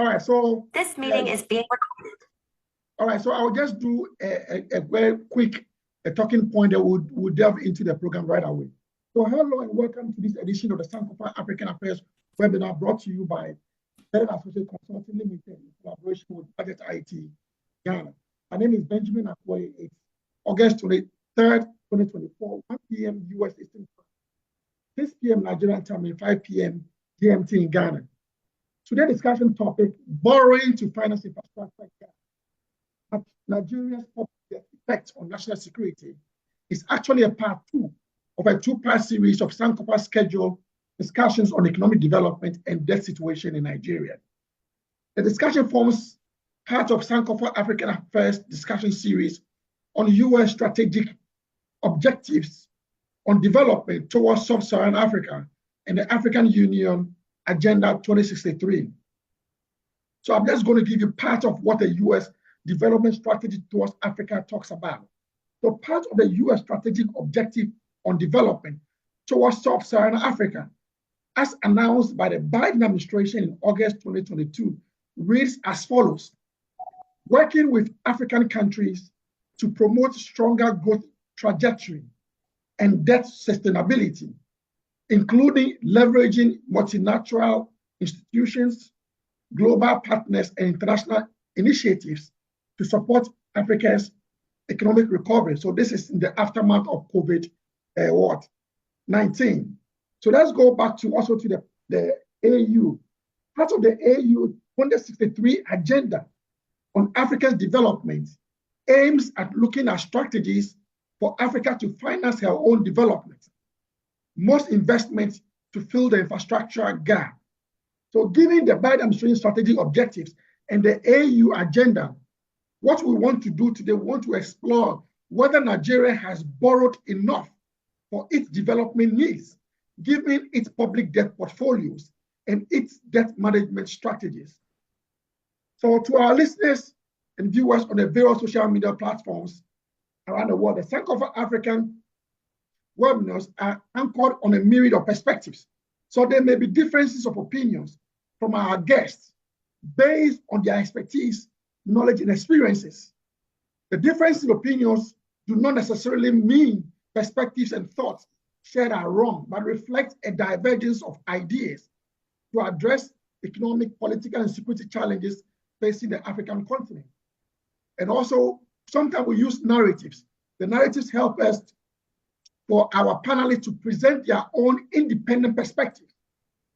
All right, so this meeting is being recorded. All right, so I'll just do a very quick talking point that we'll delve into the program right away. So hello and welcome to this edition of the Sankofa African Affairs webinar brought to you by Better Associate Consulting Limited in collaboration with Budget IT Ghana. My name is Benjamin Akwoye. It's August 23rd, 2024, 1 p.m. US Eastern Time, 6 p.m. Nigerian time, and 5 p.m. GMT in Ghana. Today's discussion topic, borrowing to finance infrastructure gap. Nigeria's effect on national security is actually a part 2 of a 2-part series of Sankofa scheduled discussions on economic development and debt situation in Nigeria. The discussion forms part of Sankofa African Affairs discussion series on U.S. strategic objectives on development towards sub-Saharan Africa and the African Union Agenda 2063. So I'm just going to give you part of what the U.S. development strategy towards Africa talks about. So part of the U.S. strategic objective on development towards sub-Saharan Africa, as announced by the Biden administration in August 2022, reads as follows: working with African countries to promote stronger growth trajectory and debt sustainability, including leveraging multilateral institutions, global partners, and international initiatives to support Africa's economic recovery. So this is in the aftermath of COVID-19. So let's go back to also to the AU. Part of the AU 2063 agenda on Africa's development aims at looking at strategies for Africa to finance her own development, most investments to fill the infrastructure gap. So given the Biden administration strategic objectives and the AU agenda, what we want to do today, we want to explore whether Nigeria has borrowed enough for its development needs, given its public debt portfolios and its debt management strategies. So to our listeners and viewers on the various social media platforms around the world, the Sankofa African webinars are anchored on a myriad of perspectives. So there may be differences of opinions from our guests based on their expertise, knowledge, and experiences. The difference in opinions do not necessarily mean perspectives and thoughts shared are wrong, but reflect a divergence of ideas to address economic, political, and security challenges facing the African continent. And also, sometimes we use narratives. The narratives help us for our panelists to present their own independent perspective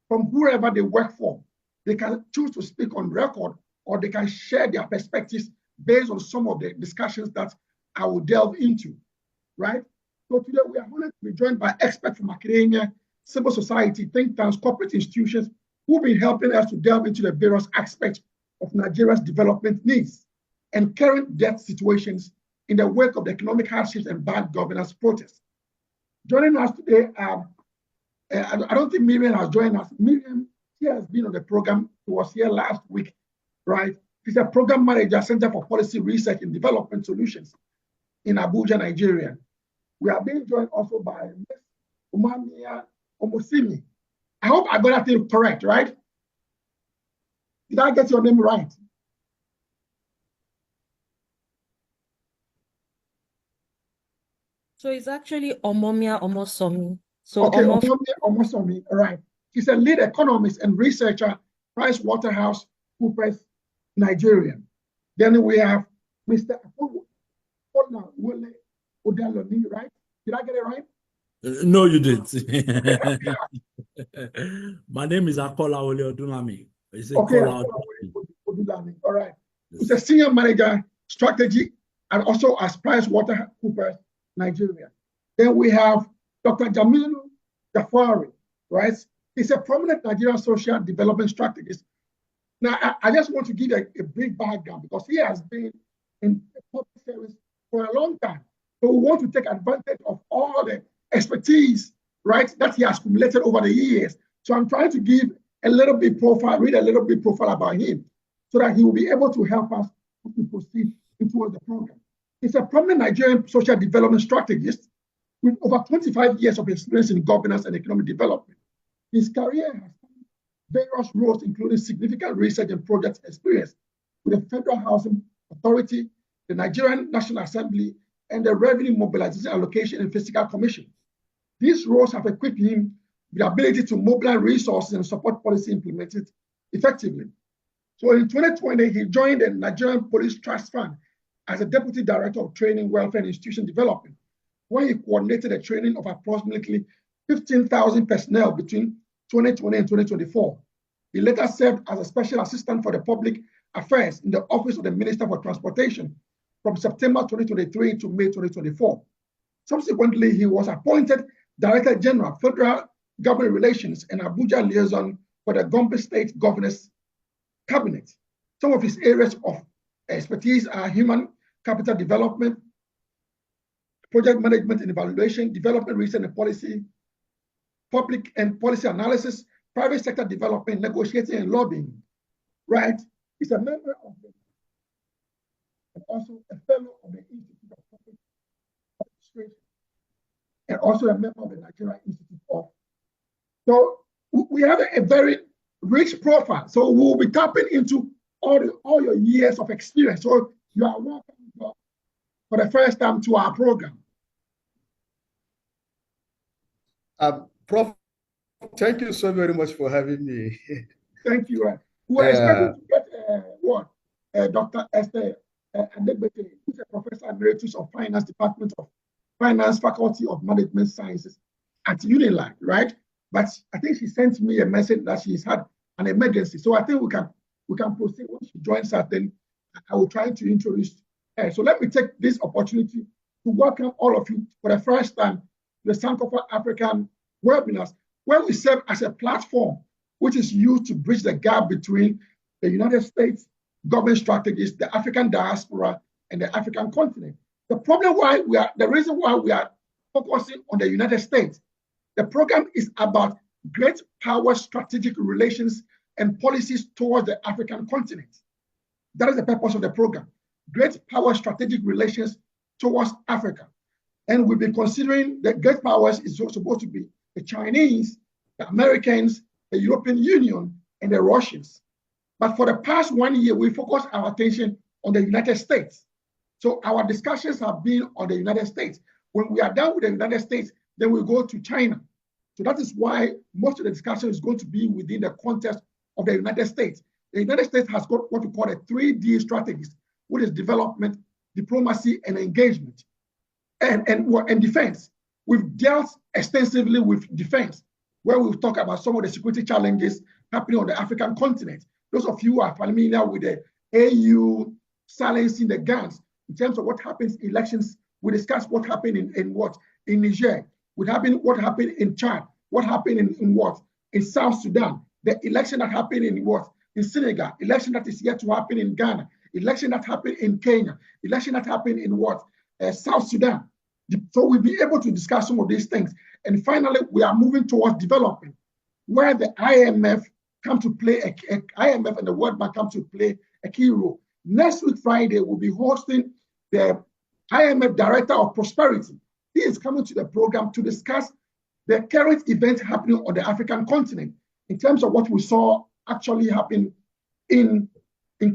from whoever they work for. They can choose to speak on record, or they can share their perspectives based on some of the discussions that I will delve into, right? So today we are honored to be joined by experts from academia, civil society, think tanks, corporate institutions, who've been helping us to delve into the various aspects of Nigeria's development needs and current debt situations in the wake of the economic hardships and bad governance protests. Joining us today, I don't think Miriam has joined us. Miriam, she has been on the program. She was here last week, right? She's a program manager, Center for Policy Research and Development Solutions in Abuja, Nigeria. We are being joined also by Ms. Umamia Omosimi. I hope I got that thing correct, right? Did I get your name right? So it's actually Omomia Omosomi. So okay, Omomia Omosomi, all right. She's a lead economist and researcher, PricewaterhouseCoopers, Nigeria. Then we have Mr. Apola Wole Odaloni, right? Did I get it right? No, you didn't. My name is Akola Wole Odunlami. Okay, Odunlami, all right. He's a senior manager, strategy, and also as PricewaterhouseCoopers, Nigeria. Then we have Dr. Jamilu Jafari, right? He's a prominent Nigerian social development strategist. Now, I just want to give a brief background because he has been in public service for a long time. So we want to take advantage of all the expertise, right, that he has accumulated over the years. So I'm trying to give a little bit profile, read a little bit profile about him so that he will be able to help us to proceed towards the program. He's a prominent Nigerian social development strategist with over 25 years of experience in governance and economic development. His career has various roles, including significant research and project experience with the Federal Housing Authority, the Nigerian National Assembly, and the Revenue Mobilization Allocation and Fiscal Commission. These roles have equipped him with the ability to mobilize resources and support policy implemented effectively. So in 2020, he joined the Nigerian Police Trust Fund as a Deputy Director of Training, Welfare, and Institution Development, where he coordinated the training of approximately 15,000 personnel between 2020 and 2024. He later served as a Special Assistant for the Public Affairs in the Office of the Minister for Transportation from September 2023 to May 2024. Subsequently, he was appointed Director General, Federal Government Relations and Abuja Liaison for the Gombe State Governor's Cabinet. Some of his areas of expertise are human capital development, project management and evaluation, development research and policy, public and policy analysis, private sector development, negotiating and lobbying, right? He's a member of the, and also a fellow of the Institute of Public Administration, and also a member of the Nigerian Institute of. So we have a very rich profile. So we'll be tapping into all your years of experience. So you are welcome for the first time to our program. Prof, thank you so very much for having me. Thank you. We're expecting to get Dr. Esther Adegbete, who's a Professor Emeritus of Finance Department of Finance Faculty of Management Sciences at UNILAG, right? But I think she sent me a message that she's had an emergency. So I think we can proceed. Once she joins us, then I will try to introduce her. So let me take this opportunity to welcome all of you for the first time to the Sankofa African webinars, where we serve as a platform which is used to bridge the gap between the United States government strategies, the African diaspora, and the African continent. The reason why we are focusing on the United States, the program is about great power strategic relations and policies towards the African continent. That is the purpose of the program. Great power strategic relations towards Africa. And we've been considering that great powers is supposed to be the Chinese, the Americans, the European Union, and the Russians. But for the past 1 year, we focused our attention on the United States. So our discussions have been on the United States. When we are done with the United States, then we go to China. So that is why most of the discussion is going to be within the context of the United States. The United States has got what we call a 3D strategies, which is development, diplomacy, and engagement, and defense. We've dealt extensively with defense, where we've talked about some of the security challenges happening on the African continent. Those of you who are familiar with the AU silencing the guns, in terms of what happens in elections, we discussed what happened in Niger, what happened in Chad, what happened in South Sudan, the election that happened in Senegal, election that is yet to happen in Ghana, election that happened in Kenya, election that happened in South Sudan. So we'll be able to discuss some of these things. And finally, we are moving towards development, where the IMF come to play, IMF and the World Bank come to play a key role. Next week, Friday, we'll be hosting the IMF Director of Prosperity. He is coming to the program to discuss the current events happening on the African continent in terms of what we saw actually happen in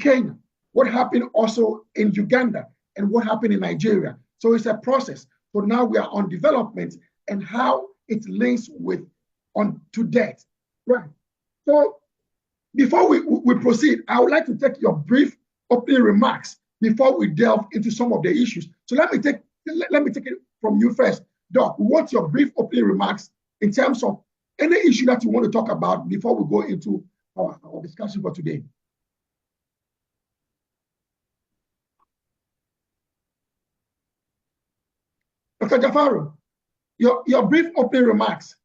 Kenya, what happened also in Uganda, and what happened in Nigeria. So it's a process. So now we are on development and how it links to debt. Right. So before we proceed, I would like to take your brief opening remarks before we delve into some of the issues. So let me take it from you first. Doc, we want your brief opening remarks in terms of any issue that you want to talk about before we go into our discussion for today. Dr. Jafaru, your brief opening remarks.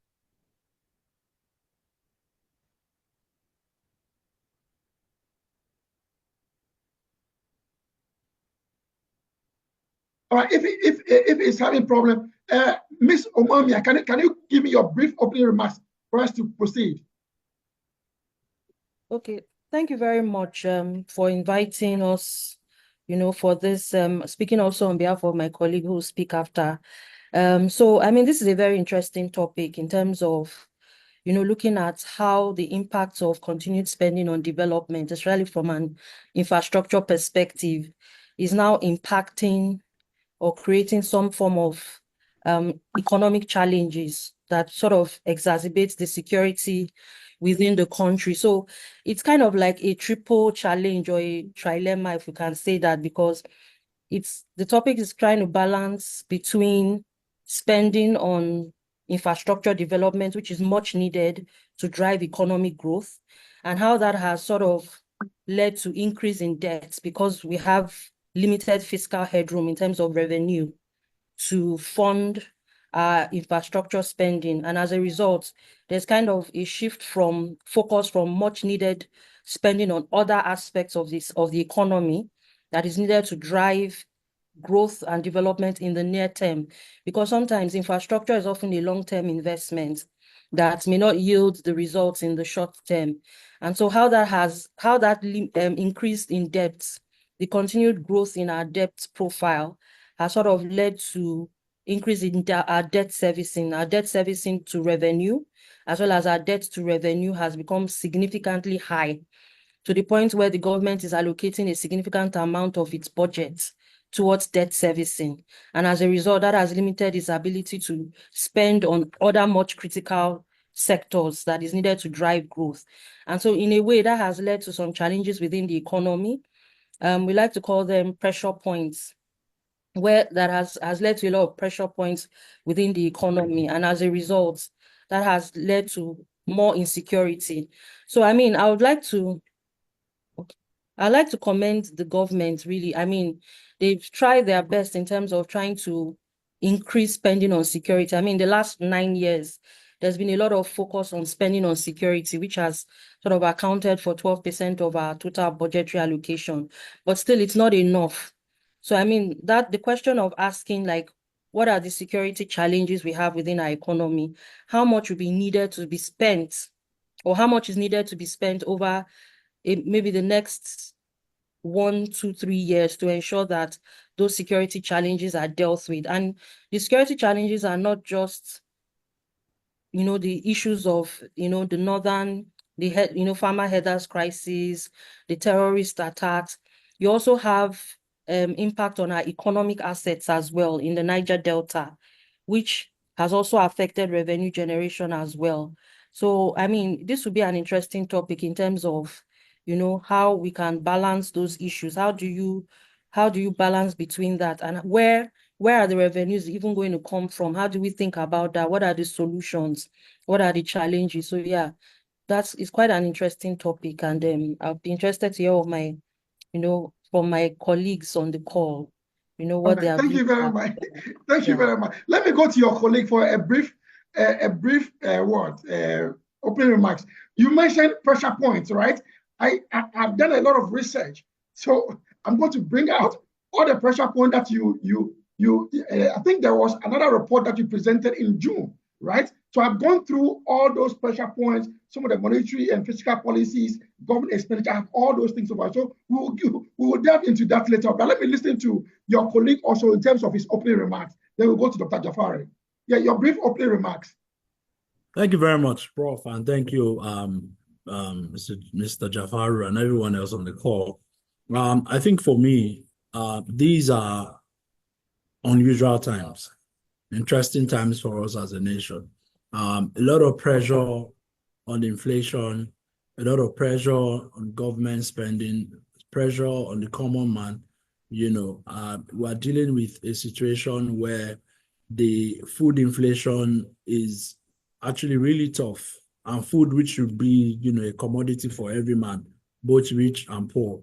All right, if it's having problem, Ms. Omamia, can you give me your brief opening remarks for us to proceed? Okay, thank you very much for inviting us, for this, speaking also on behalf of my colleague who will speak after. So, I mean, this is a very interesting topic in terms of, looking at how the impacts of continued spending on development, especially from an infrastructure perspective, is now impacting or creating some form of economic challenges that sort of exacerbates the security within the country. So it's kind of like a triple challenge or a trilemma, if we can say that, because the topic is trying to balance between spending on infrastructure development, which is much needed to drive economic growth, and how that has sort of led to increase in debts because we have limited fiscal headroom in terms of revenue to fund infrastructure spending. And as a result, there's kind of a shift from focus from much needed spending on other aspects of the economy that is needed to drive growth and development in the near term, because sometimes infrastructure is often a long-term investment that may not yield the results in the short term. And so how that increased in debt, the continued growth in our debt profile has sort of led to increase in our debt servicing to revenue, as well as our debt to revenue has become significantly high, to the point where the government is allocating a significant amount of its budget towards debt servicing. And as a result, that has limited its ability to spend on other much critical sectors that is needed to drive growth. And so in a way, that has led to some challenges within the economy. We like to call them pressure points, where that has led to a lot of pressure points within the economy. And as a result, that has led to more insecurity. So, I mean, I'd like to commend the government, really. I mean, they've tried their best in terms of trying to increase spending on security. I mean, the last 9 years, there's been a lot of focus on spending on security, which has sort of accounted for 12% of our total budgetary allocation. But still, it's not enough. So, I mean, the question of asking, like, what are the security challenges we have within our economy? How much will be needed to be spent, or how much is needed to be spent over maybe the next 1, 2, 3 years to ensure that those security challenges are dealt with? And the security challenges are not just, the issues of, the farmer headers crisis, the terrorist attacks. You also have impact on our economic assets as well in the Niger Delta, which has also affected revenue generation as well. So, I mean, this would be an interesting topic in terms of, how we can balance those issues. How do you balance between that, and where are the revenues even going to come from? How do we think about that? What are the solutions? What are the challenges? So yeah, it's quite an interesting topic, and I'll be interested to hear from my colleagues on the call, what they are. Thank you very much. Thank you Yeah. very much. Let me go to your colleague for a brief opening remarks. You mentioned pressure points, right? I've done a lot of research, so I'm going to bring out all the pressure points that I think there was another report that you presented in June, right? So I've gone through all those pressure points, some of the monetary and fiscal policies, government expenditure, I have all those things over. So we will delve into that later. But let me listen to your colleague also in terms of his opening remarks. Then we'll go to Dr. Jafari. Yeah, your brief opening remarks. Thank you very much, Prof. And thank you, Mr. Jafaru and everyone else on the call. I think for me, these are unusual times, interesting times for us as a nation. A lot of pressure on inflation, a lot of pressure on government spending, pressure on the common man. We're dealing with a situation where the food inflation is actually really tough, and food, which should be, a commodity for every man, both rich and poor,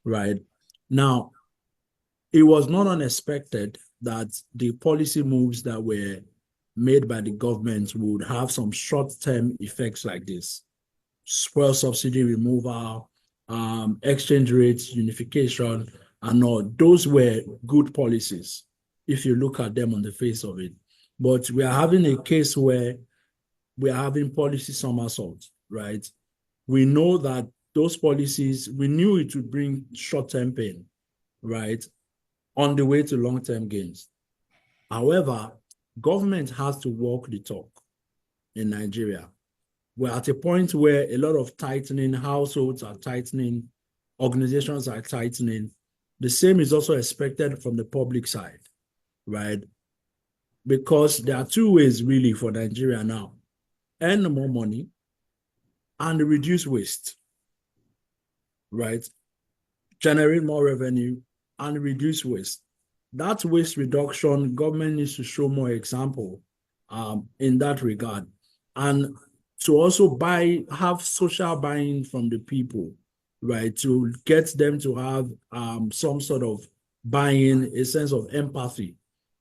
right? Now, it was not unexpected that the policy moves that were made by the government would have some short-term effects like this. Fuel subsidy removal, exchange rates unification, and all. Those were good policies if you look at them on the face of it. But we are having a case where we are having policy somersault, right? We know that those policies, we knew it would bring short-term pain, right, on the way to long-term gains. However, government has to walk the talk in Nigeria. we're at a point where a lot of tightening, households are tightening, organizations are tightening. The same is also expected from the public side, right? Because there are two ways really for Nigeria now: earn more money and reduce waste, right? Generate more revenue and reduce waste. That waste reduction, government needs to show more example in that regard. And to also have social buying from the people, right? To get them to have some sort of buy-in, a sense of empathy,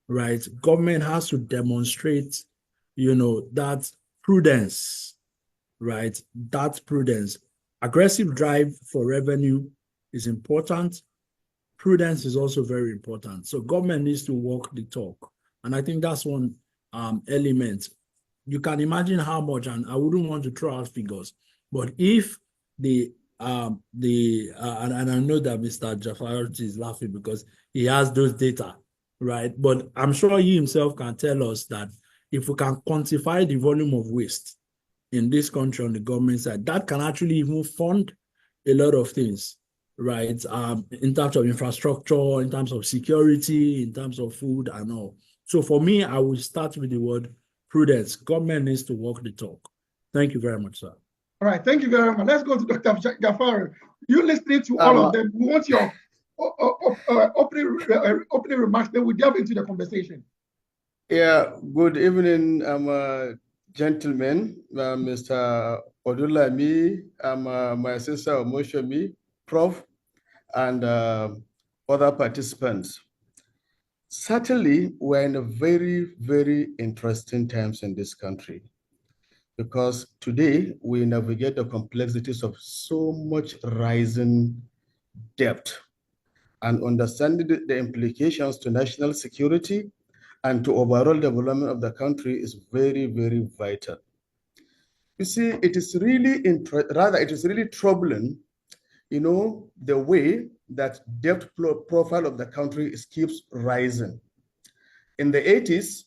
right? Government has to demonstrate, that prudence, right? That prudence. Aggressive drive for revenue is important. Prudence is also very important. So government needs to walk the talk. And I think that's one element. You can imagine how much, and I wouldn't want to throw out figures, but if and I know that Mr. Jafarati is laughing because he has those data, right? But I'm sure he himself can tell us that if we can quantify the volume of waste in this country on the government side, that can actually even fund a lot of things, right? In terms of infrastructure, in terms of security, in terms of food and all. So for me, I will start with the word prudence. Government needs to walk the talk. Thank you very much, sir. All right, thank you very much. Let's go to Dr. Gafari. You listening to all of them. We want your opening remarks, then we delve into the conversation. Yeah, good evening, gentlemen, Mr. Odulami, my sister Omoshomi, Prof, and other participants. Certainly, we're in a very, very interesting times in this country, because today we navigate the complexities of so much rising debt, and understanding the implications to national security and to overall development of the country is very, very vital. You see, it is really troubling, the way that debt profile of the country keeps rising. In the 80s,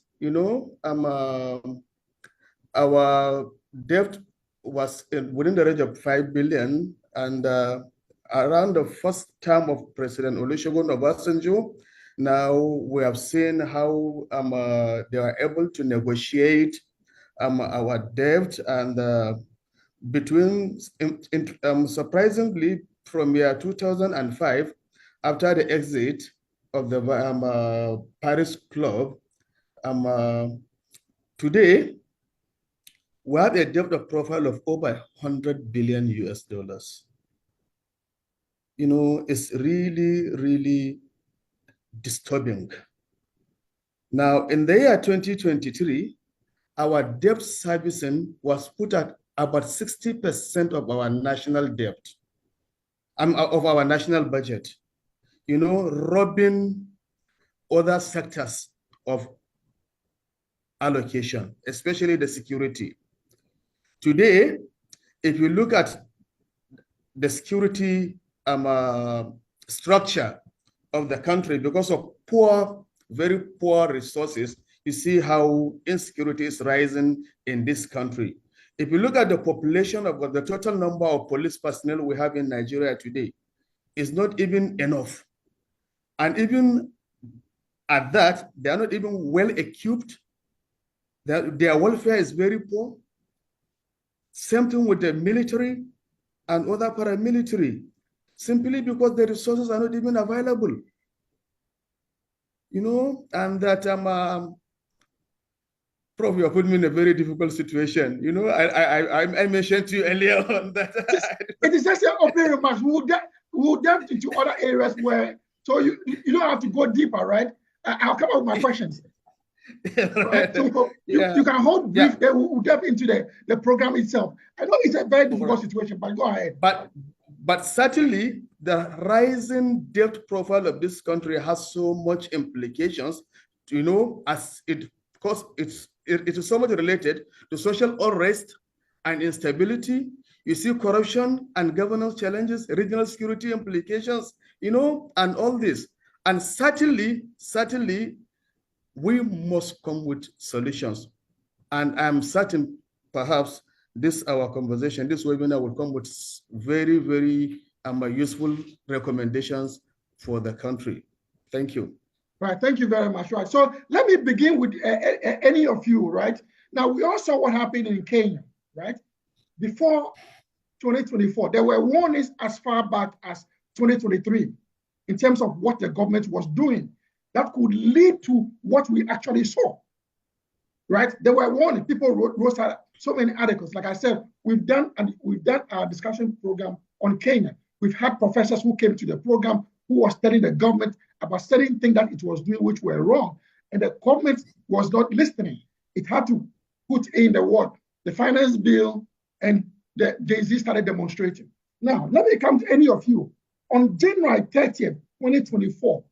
our debt was within the range of 5 billion, and around the first term of President Olusegun Obasanjo, now we have seen how they are able to negotiate our debt, and surprisingly, from year 2005, after the exit of the Paris Club, today we have a debt profile of over 100 billion US dollars. It's really, really disturbing. Now, in the year 2023, our debt servicing was put at about 60% of our national debt, of our national budget, robbing other sectors of allocation, especially the security. Today, if you look at the security structure of the country, because of very poor resources, you see how insecurity is rising in this country. If you look at the population of the total number of police personnel we have in Nigeria today, it's not even enough. And even at that, they are not even well equipped. Their welfare is very poor. Same thing with the military and other paramilitary, simply because the resources are not even available. And that Prof, you are putting me in a very difficult situation. I mentioned to you earlier on that. It is just an opening remarks. We'll delve into other areas so you don't have to go deeper, right? I'll come up with my questions. Right? So you can hold brief, then we'll delve into the program itself. I know it's a very difficult situation, but go ahead. But certainly, the rising debt profile of this country has so much implications, as it is so much related to social unrest and instability. You see corruption and governance challenges, regional security implications, and all this. And certainly, we must come with solutions. And I'm certain, perhaps, this our conversation, this webinar will come with very, very useful recommendations for the country. Thank you. Right, thank you very much. Right, so let me begin with any of you, right? Now, we all saw what happened in Kenya, right? Before 2024, there were warnings as far back as 2023 in terms of what the government was doing that could lead to what we actually saw, right? There were warnings. People wrote so many articles. Like I said, we've done our discussion program on Kenya. We've had professors who came to the program who were studying the government about certain things that it was doing which were wrong. And the government was not listening. It had to put in the finance bill, and the Jay-Z started demonstrating. Now, let me come to any of you. On January 30th, 2024,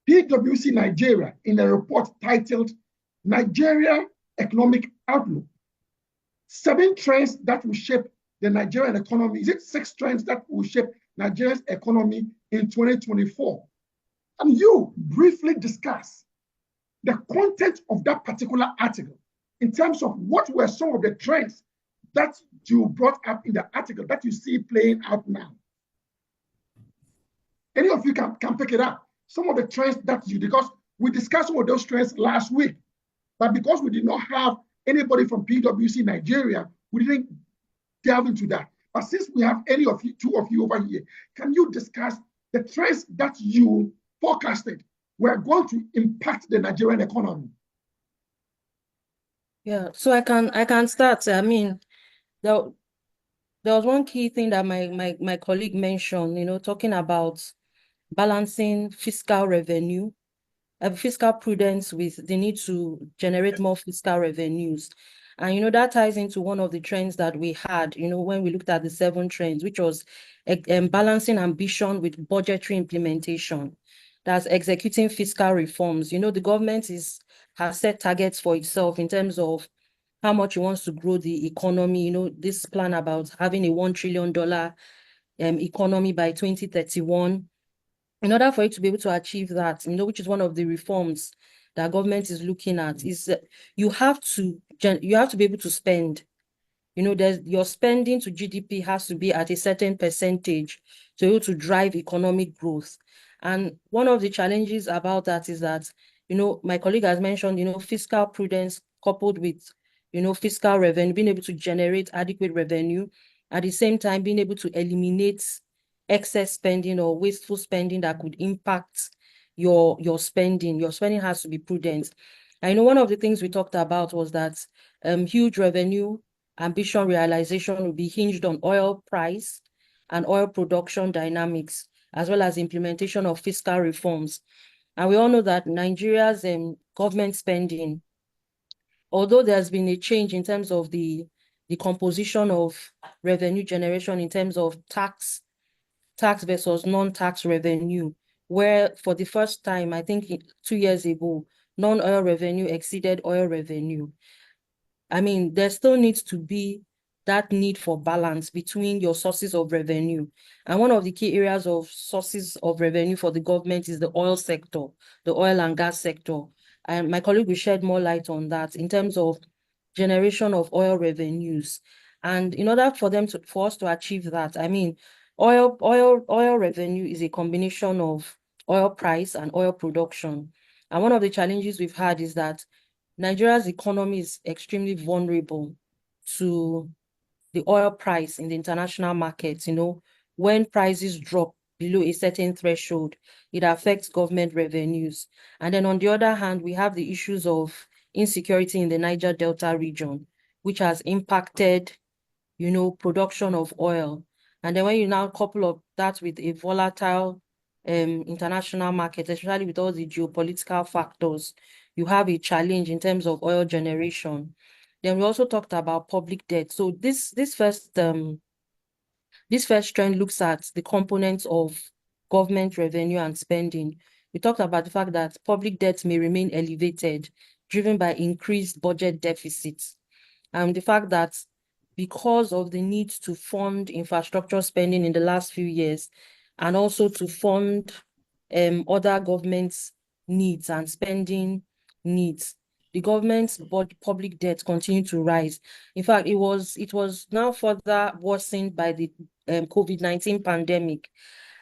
PwC Nigeria, in a report titled Nigeria Economic Outlook, 7 trends that will shape the Nigerian economy. Is it 6 trends that will shape Nigeria's economy in 2024? And you briefly discuss the content of that particular article in terms of what were some of the trends that you brought up in the article that you see playing out now. Any of you can pick it up. Some of the trends because we discussed some of those trends last week, but because we did not have anybody from PwC Nigeria, we didn't delve into that. But since we have two of you over here, can you discuss the trends that you forecasted were going to impact the Nigerian economy? Yeah, so I can start. I mean, there was one key thing that my colleague mentioned, talking about balancing fiscal revenue, fiscal prudence with the need to generate more fiscal revenues. And, that ties into one of the trends that we had, when we looked at the 7 trends, which was balancing ambition with budgetary implementation. That's executing fiscal reforms. The government has set targets for itself in terms of how much it wants to grow the economy. This plan about having a $1 trillion economy by 2031. In order for it to be able to achieve that, which is one of the reforms that government is looking at, is you have to be able to spend. Your spending to GDP has to be at a certain percentage to be able to drive economic growth. And one of the challenges about that is that, my colleague has mentioned, fiscal prudence coupled with, fiscal revenue, being able to generate adequate revenue, at the same time being able to eliminate excess spending or wasteful spending that could impact your spending. Your spending has to be prudent. I know one of the things we talked about was that huge revenue ambition realization will be hinged on oil price and oil production dynamics, as well as implementation of fiscal reforms. And we all know that Nigeria's government spending, although there's been a change in terms of the composition of revenue generation in terms of tax versus non-tax revenue, where for the first time, I think 2 years ago, non-oil revenue exceeded oil revenue. I mean, there still needs to be that need for balance between your sources of revenue. And one of the key areas of sources of revenue for the government is the oil sector, the oil and gas sector. And my colleague will shed more light on that in terms of generation of oil revenues. And in order for us to achieve that, I mean, oil revenue is a combination of oil price and oil production. And one of the challenges we've had is that Nigeria's economy is extremely vulnerable to the oil price in the international markets. When prices drop below a certain threshold, it affects government revenues. And then on the other hand, we have the issues of insecurity in the Niger Delta region, which has impacted, production of oil. And then when you now couple up that with a volatile international market, especially with all the geopolitical factors, you have a challenge in terms of oil generation. Then we also talked about public debt. So this first trend looks at the components of government revenue and spending. We talked about the fact that public debt may remain elevated, driven by increased budget deficits. And the fact that because of the need to fund infrastructure spending in the last few years, and also to fund other governments' needs and spending needs, the government's public debt continued to rise. In fact, it was now further worsened by the COVID-19 pandemic.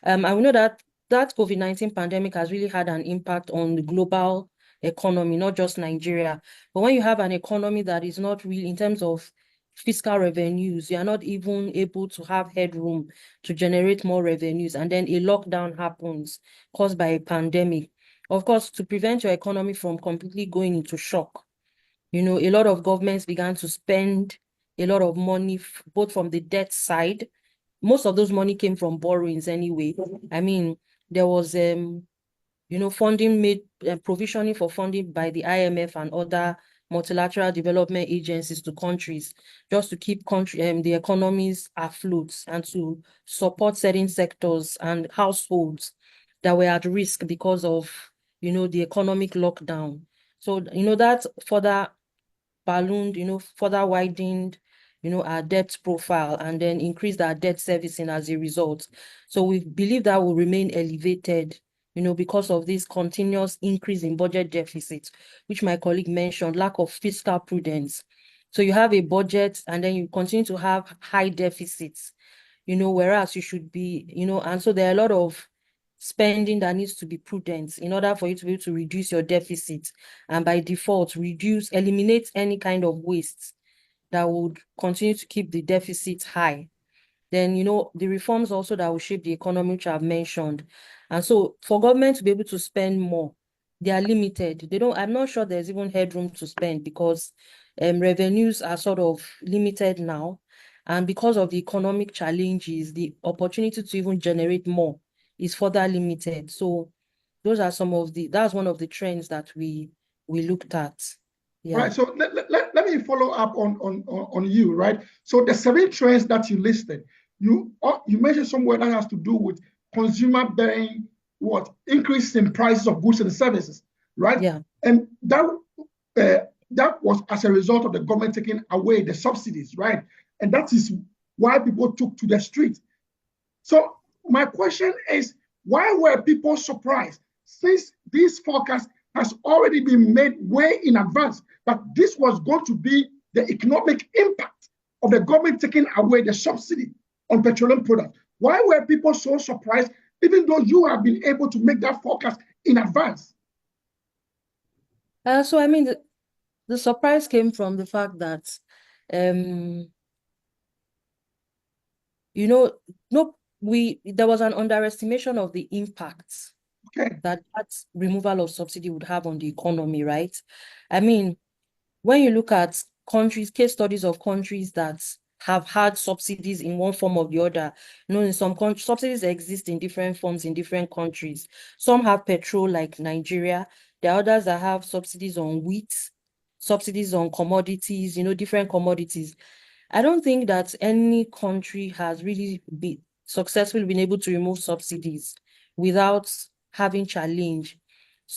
And we know that COVID-19 pandemic has really had an impact on the global economy, not just Nigeria. But when you have an economy that is not really, in terms of fiscal revenues, you are not even able to have headroom to generate more revenues, and then a lockdown happens caused by a pandemic. Of course, to prevent your economy from completely going into shock, a lot of governments began to spend a lot of money, both from the debt side. Most of those money came from borrowings anyway. I mean, there was funding made, provisioning for funding by the IMF and other multilateral development agencies to countries, just to keep the economies afloat and to support certain sectors and households that were at risk because of the economic lockdown. So that further ballooned, further widened, our debt profile, and then increased our debt servicing as a result. So we believe that will remain elevated, because of this continuous increase in budget deficit, which my colleague mentioned, lack of fiscal prudence. So you have a budget and then you continue to have high deficits, whereas you should be, and so there are a lot of spending that needs to be prudent in order for you to be able to reduce your deficit, and by default eliminate any kind of waste that would continue to keep the deficit high. Then the reforms also that will shape the economy, which I've mentioned. And so for government to be able to spend more, they are limited. I'm not sure there's even headroom to spend, because revenues are sort of limited now, and because of the economic challenges, the opportunity to even generate more is further limited. So that's one of the trends that we looked at. Yeah. Right. So let me follow up on you, right? So the 7 trends that you listed, you mentioned somewhere that has to do with consumer bearing what increase in prices of goods and services, right? Yeah. And that was as a result of the government taking away the subsidies, right? And that is why people took to the street. So my question is, why were people surprised, since this forecast has already been made way in advance that this was going to be the economic impact of the government taking away the subsidy on petroleum products? Why were people so surprised, even though you have been able to make that forecast in advance? So I mean, the surprise came from the fact that, there was an underestimation of the impacts that removal of subsidy would have on the economy, right? I mean, when you look at case studies of countries that have had subsidies in one form or the other, in some countries, subsidies exist in different forms in different countries. Some have petrol, like Nigeria. There are others that have subsidies on wheat, subsidies on commodities, different commodities. I don't think that any country has really successfully been able to remove subsidies without having challenge.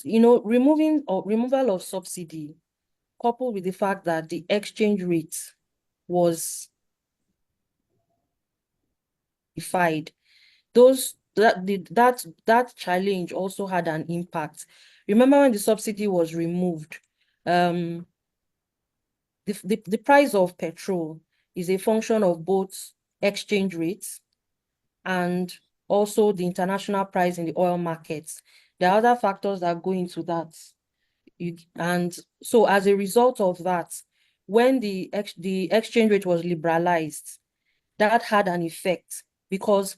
Removal of subsidy, coupled with the fact that the exchange rate was defied, that challenge also had an impact. Remember when the subsidy was removed, the price of petrol is a function of both exchange rates and also the international price in the oil markets. There are other factors that go into that. And so as a result of that, when the exchange rate was liberalized, that had an effect, because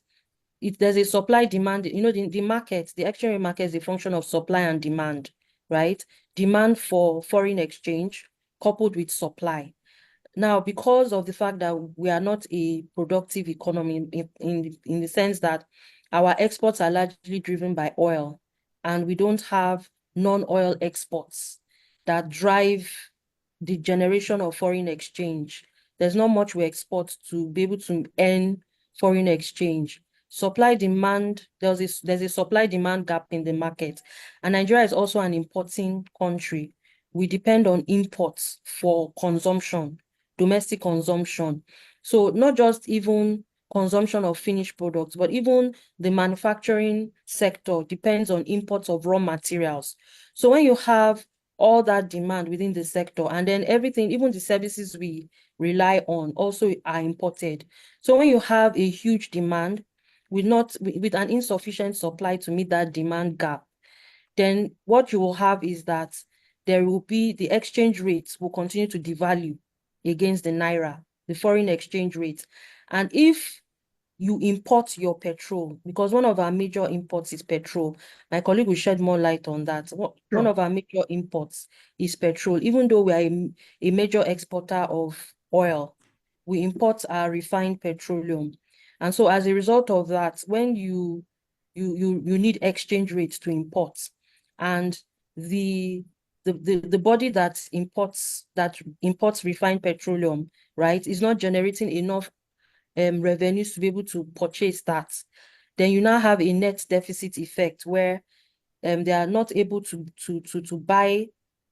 if there's a supply demand, the market, the exchange rate market is a function of supply and demand, right? Demand for foreign exchange coupled with supply. Now, because of the fact that we are not a productive economy in the sense that our exports are largely driven by oil, and we don't have non-oil exports that drive the generation of foreign exchange. There's not much we export to be able to earn foreign exchange. Supply demand, there's a supply demand gap in the market. And Nigeria is also an importing country. We depend on imports for consumption, domestic consumption. So not just even consumption of finished products, but even the manufacturing sector depends on imports of raw materials. So when you have all that demand within the sector. And then everything, even the services we rely on also are imported. So when you have a huge demand with an insufficient supply to meet that demand gap, then what you will have is that the exchange rates will continue to devalue against the naira, the foreign exchange rate. And if you import your petrol, because one of our major imports is petrol. My colleague will shed more light on that. One of our major imports is petrol. Even though we are a major exporter of oil, we import our refined petroleum. And so as a result of that, when you need exchange rates to import, and the body that imports refined petroleum, right, is not generating enough revenues to be able to purchase that, then you now have a net deficit effect where they are not able to buy,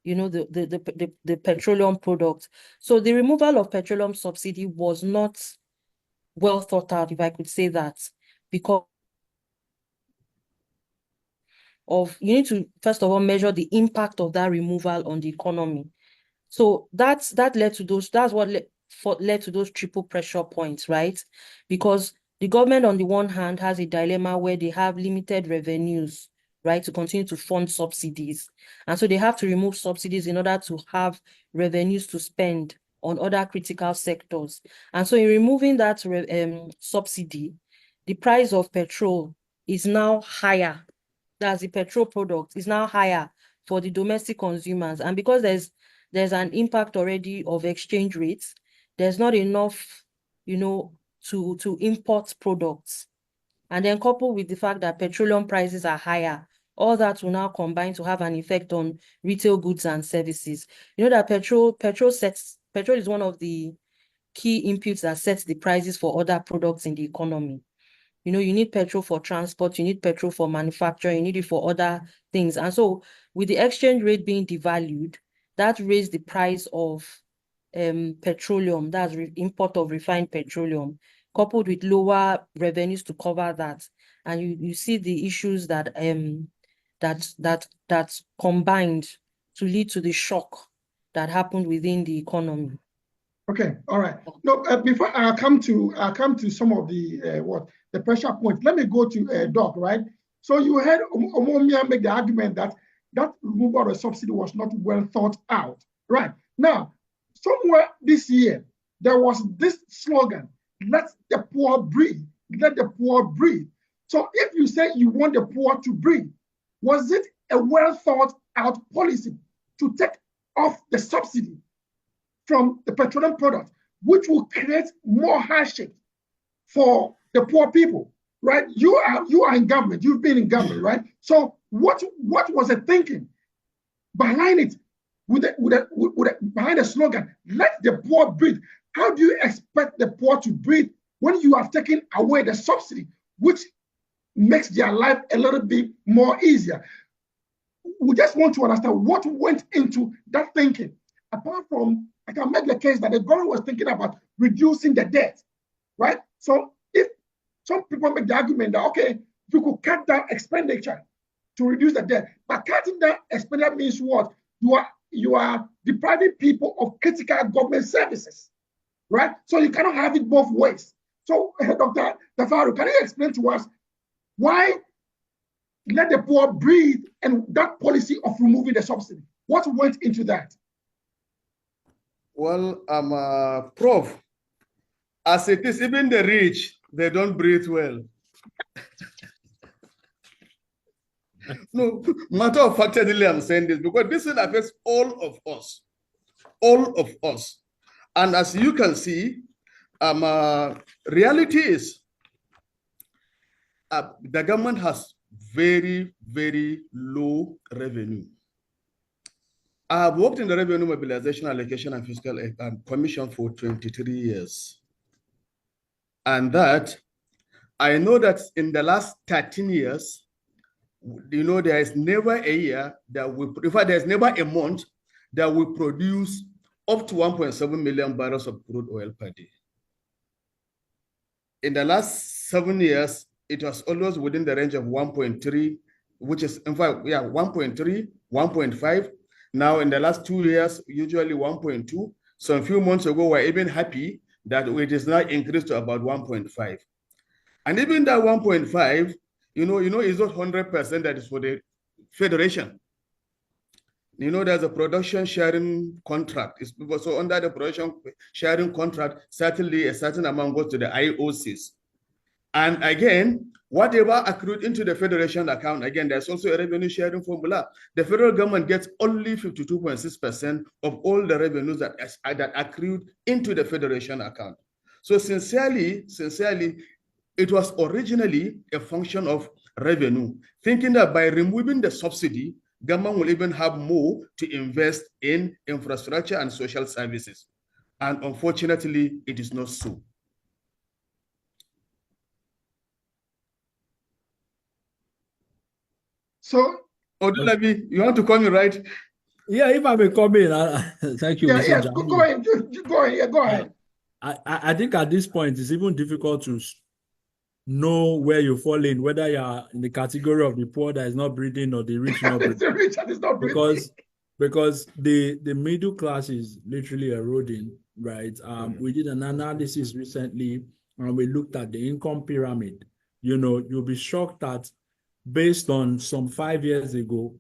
you know, the petroleum product. So the removal of petroleum subsidy was not well thought out, if I could say that, because you need to first of all measure the impact of that removal on the economy. So that's what led to those triple pressure points, right? Because the government on the one hand has a dilemma where they have limited revenues, right, to continue to fund subsidies. And so they have to remove subsidies in order to have revenues to spend on other critical sectors. And so in removing that subsidy, the price of petrol is now higher. That's the petrol product is now higher for the domestic consumers. And because there's an impact already of exchange rates, there's not enough, you know, to import products. And then coupled with the fact that petroleum prices are higher, all that will now combine to have an effect on retail goods and services. You know that petrol is one of the key inputs that sets the prices for other products in the economy. You know, you need petrol for transport, you need petrol for manufacturing, you need it for other things. And so with the exchange rate being devalued, that raised the price of petroleum, that's import of refined petroleum, coupled with lower revenues to cover that. And you see the issues that combined to lead to the shock that happened within the economy. Okay, all right. No, before I come to some of the pressure points, let me go to Doc, right? So you heard Omomia make the argument that removal of subsidy was not well thought out, right? Now, somewhere this year, there was this slogan, let the poor breathe, let the poor breathe. So if you say you want the poor to breathe, was it a well thought out policy to take off the subsidy from the petroleum product, which will create more hardship for the poor people, right? You are in government, you've been in government, right? So what was the thinking behind it, behind the slogan, let the poor breathe? How do you expect the poor to breathe when you have taken away the subsidy, which makes their life a little bit more easier? We just want to understand what went into that thinking. Apart from, I can make the case that the government was thinking about reducing the debt, right? So if some people make the argument that, okay, you could cut down expenditure to reduce the debt, but cutting down expenditure means what? You are depriving people of critical government services, right? So you cannot have it both ways. So Dr. Dafaru, can you explain to us why let the poor breathe and that policy of removing the subsidy? What went into that? Well, Prof, as it is, even the rich, they don't breathe well. No, matter of fact, I'm saying this because this affects all of us. All of us. And as you can see, reality is the government has very, very low revenue. I have worked in the Revenue Mobilization, Allocation, and Fiscal Commission for 23 years. And that, I know that in the last 13 years, you know, there is never a year that we, in fact, there's never a month that we produce up to 1.7 million barrels of crude oil per day. In the last 7 years, it was always within the range of 1.3, which is, in fact, 1.3, 1.5. Now, in the last 2 years, usually 1.2. So a few months ago, we're even happy that it is now increased to about 1.5. And even that 1.5, is not 100% that is for the federation. There's a production sharing contract. So under the production sharing contract, certainly a certain amount goes to the IOCs. And again, whatever accrued into the federation account, again, there's also a revenue sharing formula. The federal government gets only 52.6% of all the revenues that accrued into the federation account. So sincerely, it was originally a function of revenue, thinking that by removing the subsidy, government will even have more to invest in infrastructure and social services. And unfortunately, it is not so. So, Odulabi, you want to call me, right? Yeah, if I may come in, thank you, Mr. go ahead. Go ahead. Go ahead. I think at this point, it's even difficult to know where you fall in, whether you are in the category of the poor that is not breathing or the rich not breathing. The rich that is not breathing. Because the middle class is literally eroding, right? We did an analysis recently and we looked at the income pyramid. You'll be shocked that based on some 5 years ago,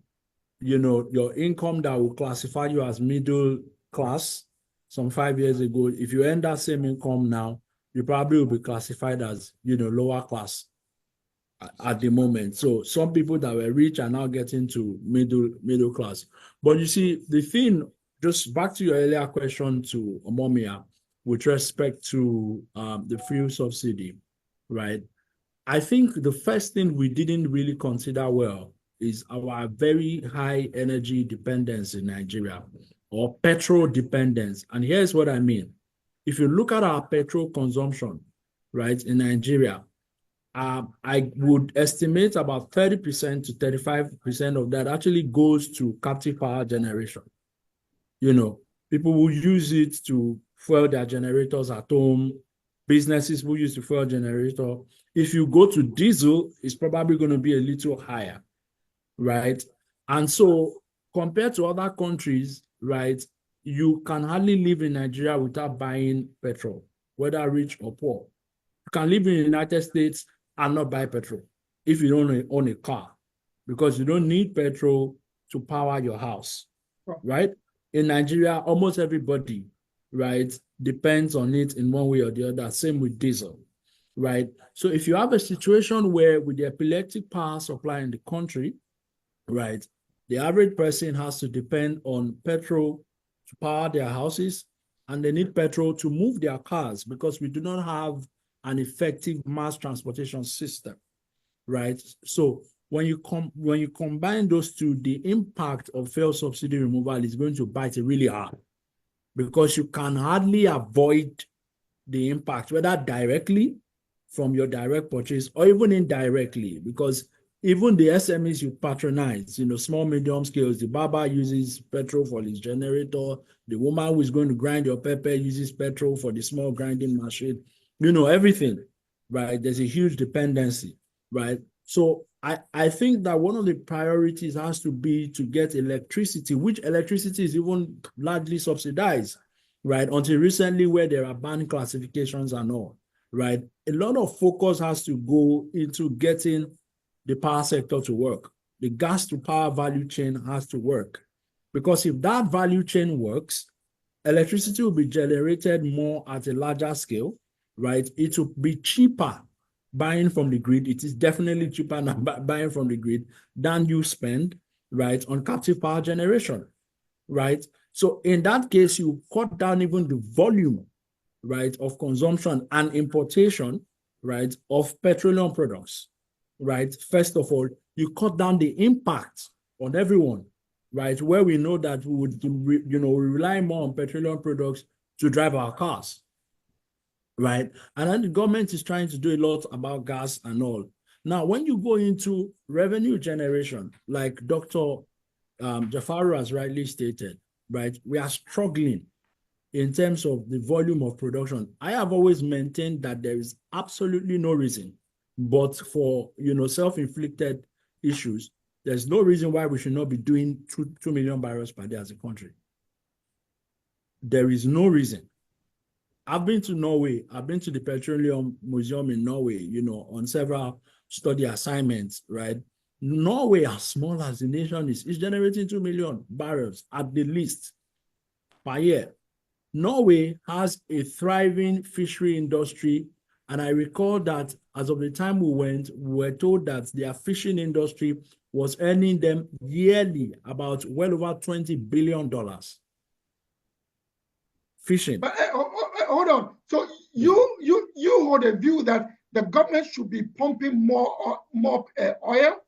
your income that will classify you as middle class some 5 years ago, if you earn that same income now, you probably will be classified as, lower class at the moment. So some people that were rich are now getting to middle class. But you see, the thing, just back to your earlier question to Omomia, with respect to the fuel subsidy, right? I think the first thing we didn't really consider well is our very high energy dependence in Nigeria, or petrol dependence. And here's what I mean. If you look at our petrol consumption, right, in Nigeria, I would estimate about 30% to 35% of that actually goes to captive power generation. People will use it to fuel their generators at home. Businesses will use to fuel generator. If you go to diesel, it's probably going to be a little higher, right? And so compared to other countries, right, you can hardly live in Nigeria without buying petrol, whether rich or poor. You can live in the United States and not buy petrol if you don't own a car, because you don't need petrol to power your house, right? In Nigeria, almost everybody, right, depends on it in one way or the other. Same with diesel, right? So if you have a situation where with the epileptic power supply in the country, right, the average person has to depend on petrol to power their houses, and they need petrol to move their cars because we do not have an effective mass transportation system, right? So when you combine those two, the impact of fuel subsidy removal is going to bite really hard, because you can hardly avoid the impact, whether directly from your direct purchase or even indirectly, because even the SMEs you patronize, small, medium scales, the barber uses petrol for his generator, the woman who is going to grind your pepper uses petrol for the small grinding machine, everything, right? There's a huge dependency, right? So I think that one of the priorities has to be to get electricity, which electricity is even largely subsidized, right? Until recently, where there are band classifications and all, right? A lot of focus has to go into getting the power sector to work. The gas to power value chain has to work, because if that value chain works, electricity will be generated more at a larger scale, right? It will be cheaper buying from the grid. It is definitely cheaper than buying from the grid than you spend, right, on captive power generation, right? So in that case, you cut down even the volume, right, of consumption and importation, right, of petroleum products, right? First of all, you cut down the impact on everyone, right? Where we know that we would, rely more on petroleum products to drive our cars, right? And then the government is trying to do a lot about gas and all. Now, when you go into revenue generation, like Dr. Jafaru has rightly stated, right, we are struggling in terms of the volume of production. I have always maintained that there is absolutely no reason but for, self-inflicted issues There's no reason why we should not be doing 2 million barrels per day as a country. There is no reason. I've been to Norway. I've been to the Petroleum Museum in Norway, on several study assignments, right? Norway, as small as the nation is generating 2 million barrels at the least per year. Norway has a thriving fishery industry. And I recall that as of the time we went, we were told that their fishing industry was earning them yearly about well over $20 billion. Fishing. But hold on. So you hold a view that the government should be pumping more oil?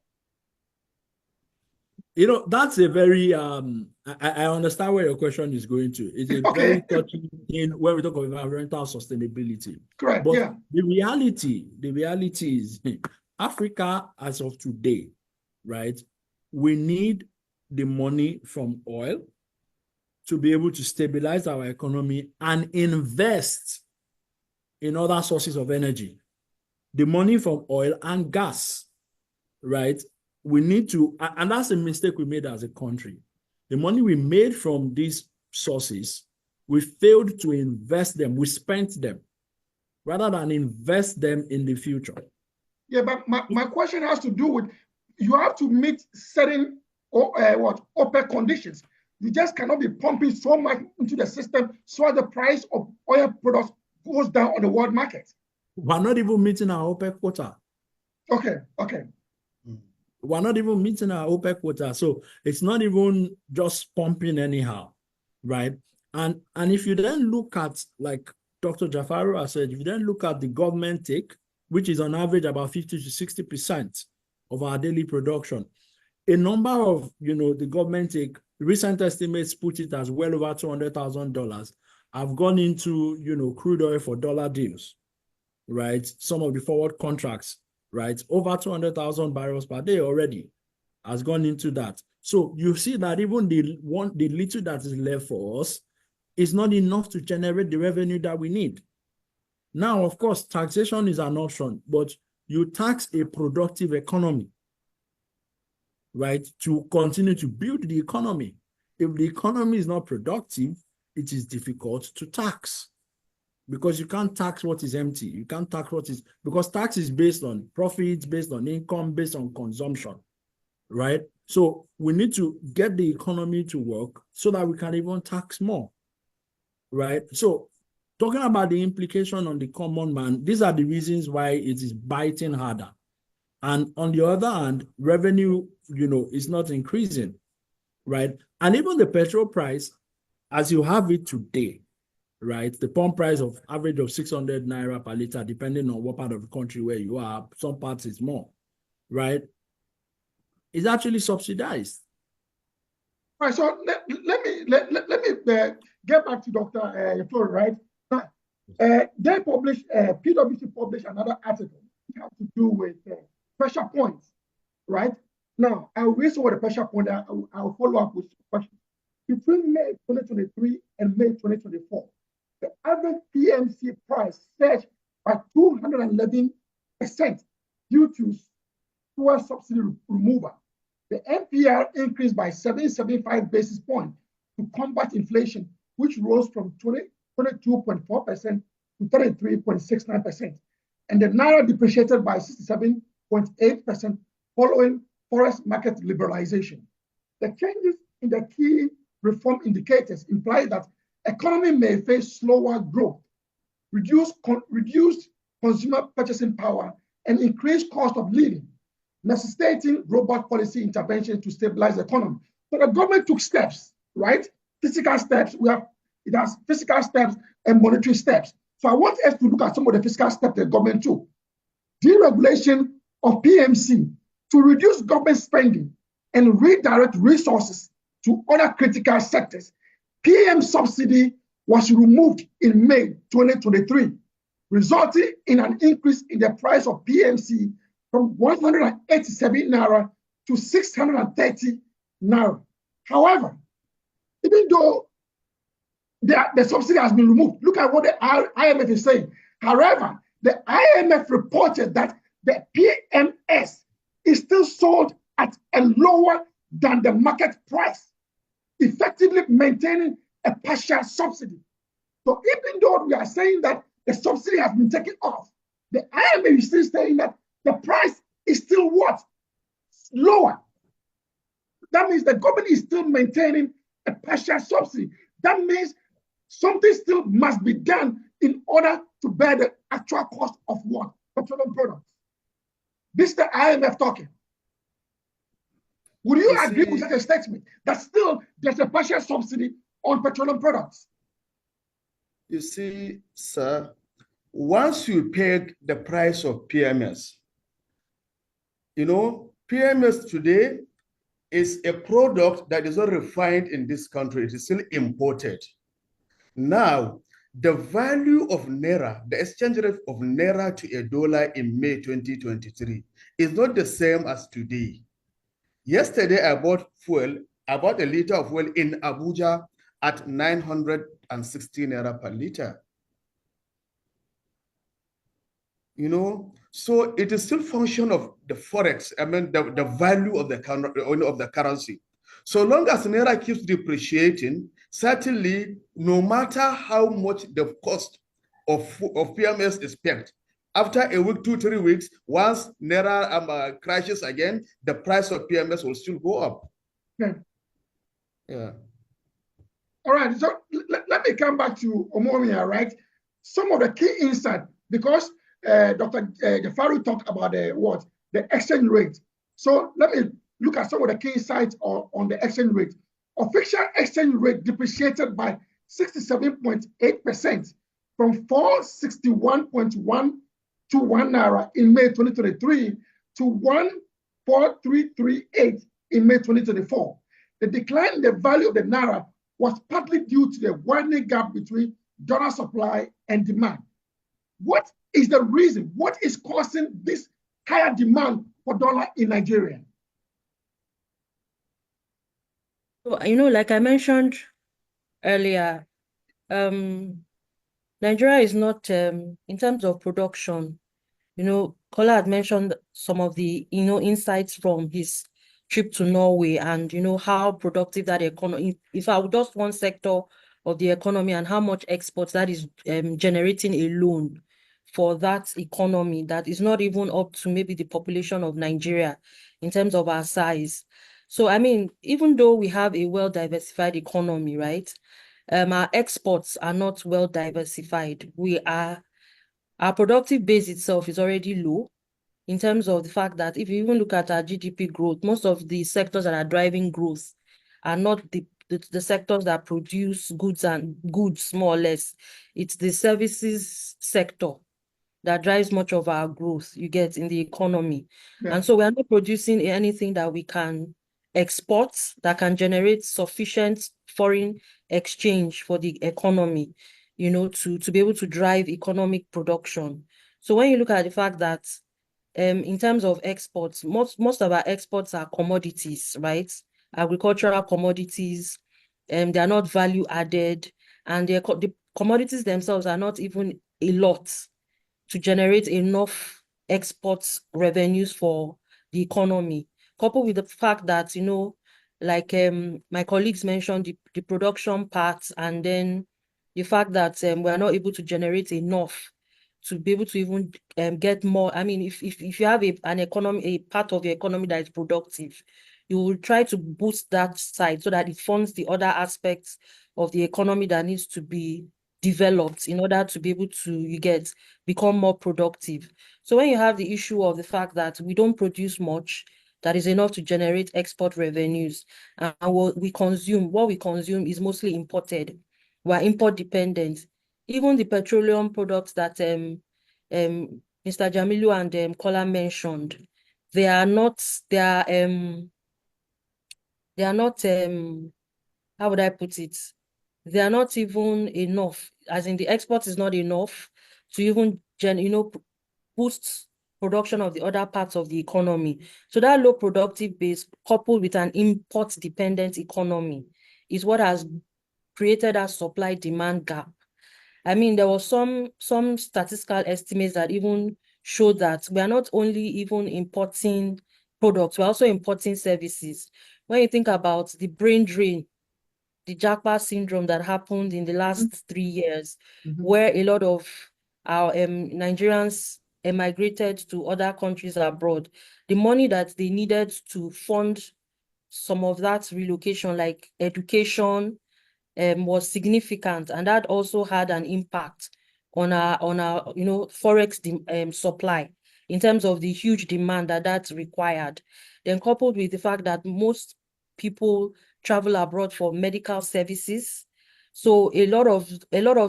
That's a very I understand where your question is going to. It's a very touching thing when we talk of environmental sustainability. Correct. But yeah. the reality is Africa as of today, right? We need the money from oil to be able to stabilize our economy and invest in other sources of energy. The money from oil and gas, right? We need to, and that's a mistake we made as a country. The money we made from these sources, we failed to invest them. We spent them rather than invest them in the future. Yeah, but my question has to do with, you have to meet certain OPEC conditions. You just cannot be pumping so much into the system so the price of oil products goes down on the world market. We're not even meeting our OPEC quota. Okay. We're not even meeting our OPEC quota. So it's not even just pumping anyhow, right? And if you then look at, like Dr. Jafaru has said, if you then look at the government take, which is on average about 50 to 60% of our daily production, a number of, the government take, recent estimates put it as well over $200,000 have gone into, crude oil for dollar deals, right? Some of the forward contracts, right? Over 200,000 barrels per day already has gone into that. So you see that even the little that is left for us is not enough to generate the revenue that we need. Now, of course, taxation is an option, but you tax a productive economy, right, to continue to build the economy. If the economy is not productive, it is difficult to tax because you can't tax what is empty. You can't tax what is, because tax is based on profits, based on income, based on consumption, right? So we need to get the economy to work so that we can even tax more, right? So talking about the implication on the common man, these are the reasons why it is biting harder. And on the other hand, revenue, is not increasing, right? And even the petrol price, as you have it today, right? The pump price of average of 600 naira per liter, depending on what part of the country where you are, some parts is more, right? Is actually subsidized. All right, so let me get back to Dr. Yafori, right? Now, they published, PwC published another article which has to do with pressure points, right? Now, I'll read over the pressure point. I'll follow up with questions. Between May 2023 and May 2024, the average PMC price surged by 211% due to fuel subsidy removal. The NPR increased by 775 basis points to combat inflation, which rose from 22.4% to 33.69%. And the Naira depreciated by 67.8% following forex market liberalization. The changes in the key reform indicators imply that economy may face slower growth, reduced consumer purchasing power, and increased cost of living, necessitating robust policy intervention to stabilize the economy. So the government took steps, right? Physical steps. It has physical steps and monetary steps. So I want us to look at some of the physical steps the government took. Deregulation of PMC to reduce government spending and redirect resources to other critical sectors. PM subsidy was removed in May 2023, resulting in an increase in the price of PMC from 187 naira to 630 naira. However, even though the subsidy has been removed, look at what the IMF is saying. However, the IMF reported that the PMS is still sold at a lower than the market price, effectively maintaining a partial subsidy. So even though we are saying that the subsidy has been taken off, the IMF is still saying that the price is still what? Lower. That means the government is still maintaining a partial subsidy. That means something still must be done in order to bear the actual cost of what? Petroleum products. This is the IMF talking. Would you agree with such a statement that still there's a partial subsidy on petroleum products? You see, sir, once you peg the price of PMS, you know, PMS today is a product that is not refined in this country. It is still imported. Now, the value of Naira, the exchange rate of Naira to a dollar in May 2023 is not the same as today. Yesterday, I bought a liter of fuel in Abuja at 960 Naira per liter. You know, so it is still function of the forex. I mean, the value of the currency. So long as Naira keeps depreciating, certainly, no matter how much the cost of PMS is pegged, after a week, 2-3 weeks, once Naira crashes again, the price of PMS will still go up. Yeah. Yeah. All right. So let me come back to Omomia, right? Some of the key insight, because Dr. Jafaru talked about the exchange rate. So let me look at some of the key insights on the exchange rate. Official exchange rate depreciated by 67.8% from 461.121 Naira in May 2023 to 14338 in May 2024. The decline in the value of the Naira was partly due to the widening gap between dollar supply and demand. What is the reason? What is causing this higher demand for dollar in Nigeria? So, you know, like I mentioned earlier, Nigeria is not, in terms of production, you know, Kola had mentioned some of the, you know, insights from his trip to Norway and, you know, how productive that economy, if I would just one sector of the economy and how much exports that is generating alone for that economy that is not even up to maybe the population of Nigeria in terms of our size. So, I mean, even though we have a well-diversified economy, right, our exports are not well-diversified. Our productive base itself is already low in terms of the fact that if you even look at our GDP growth, most of the sectors that are driving growth are not the sectors that produce goods more or less. It's the services sector that drives much of our growth you get in the economy. Yeah. And so we are not producing anything that we can export that can generate sufficient foreign exchange for the economy, you know, to be able to drive economic production. So when you look at the fact that in terms of exports, most of our exports are commodities, right? Agricultural commodities, they are not value added, and the commodities themselves are not even a lot to generate enough export revenues for the economy, coupled with the fact that, you know, like my colleagues mentioned the production parts, and then the fact that we are not able to generate enough to be able to even get more. I mean, if you have an economy, a part of your economy that is productive, you will try to boost that side so that it funds the other aspects of the economy that needs to be developed in order to be able to become more productive. So when you have the issue of the fact that we don't produce much that is enough to generate export revenues, and what we consume is mostly imported. We're import dependent. Even the petroleum products that Mr. Jamilu and Kola mentioned, they are not how would I put it? They are not even enough, as in the export is not enough to even boost production of the other parts of the economy. So that low productive base coupled with an import dependent economy is what has created a supply demand gap. I mean, there was some statistical estimates that even showed that we are not only even importing products, we're also importing services. when you think about the brain drain, the Japa syndrome that happened in the last 3 years, where a lot of our Nigerians emigrated to other countries abroad, the money that they needed to fund some of that relocation, like education, was significant, and that also had an impact on our forex supply in terms of the huge demand that required. Then coupled with the fact that most people travel abroad for medical services, so a lot of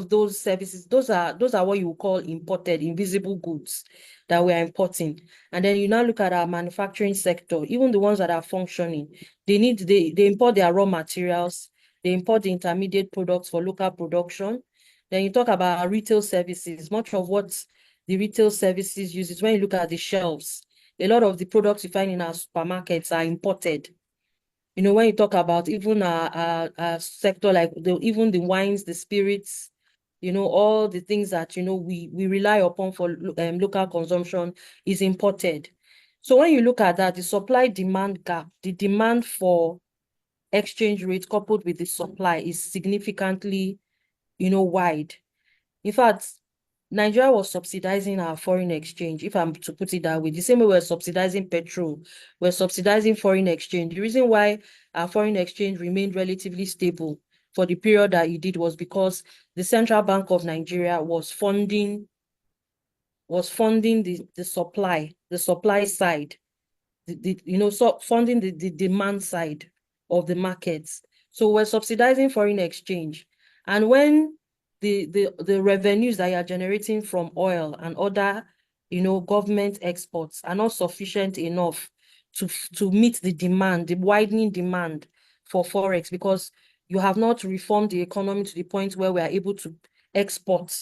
those services, those are what you call imported invisible goods that we are importing. And then you now look at our manufacturing sector, even the ones that are functioning, they import their raw materials, they import the intermediate products for local production. Then you talk about retail services. Much of what the retail services use is when you look at the shelves, a lot of the products you find in our supermarkets are imported. When you talk about even our sector, like even the wines, the spirits, all the things that, we rely upon for local consumption is imported. So when you look at that, the supply-demand gap, the demand for exchange rate coupled with the supply is significantly, wide. In fact, Nigeria was subsidizing our foreign exchange, if I'm to put it that way. The same way we're subsidizing petrol, we're subsidizing foreign exchange. The reason why our foreign exchange remained relatively stable for the period that it did was because the Central Bank of Nigeria was funding the supply side, funding the demand side of the markets. So we're subsidizing foreign exchange. And when the revenues that you're generating from oil and other, government exports are not sufficient enough to meet the demand, the widening demand for forex, because you have not reformed the economy to the point where we are able to export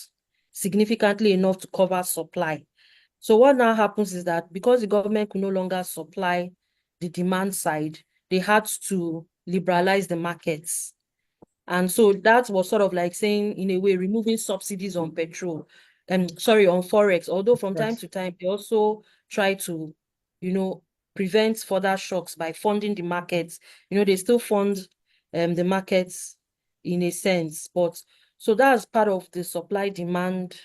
significantly enough to cover supply. So what now happens is that because the government could no longer supply the demand side, they had to liberalize the markets. And so that was sort of like saying, in a way, removing subsidies on petrol, on forex, although from time to time, they also try to, prevent further shocks by funding the markets. They still fund the markets in a sense, but so that's part of the supply-demand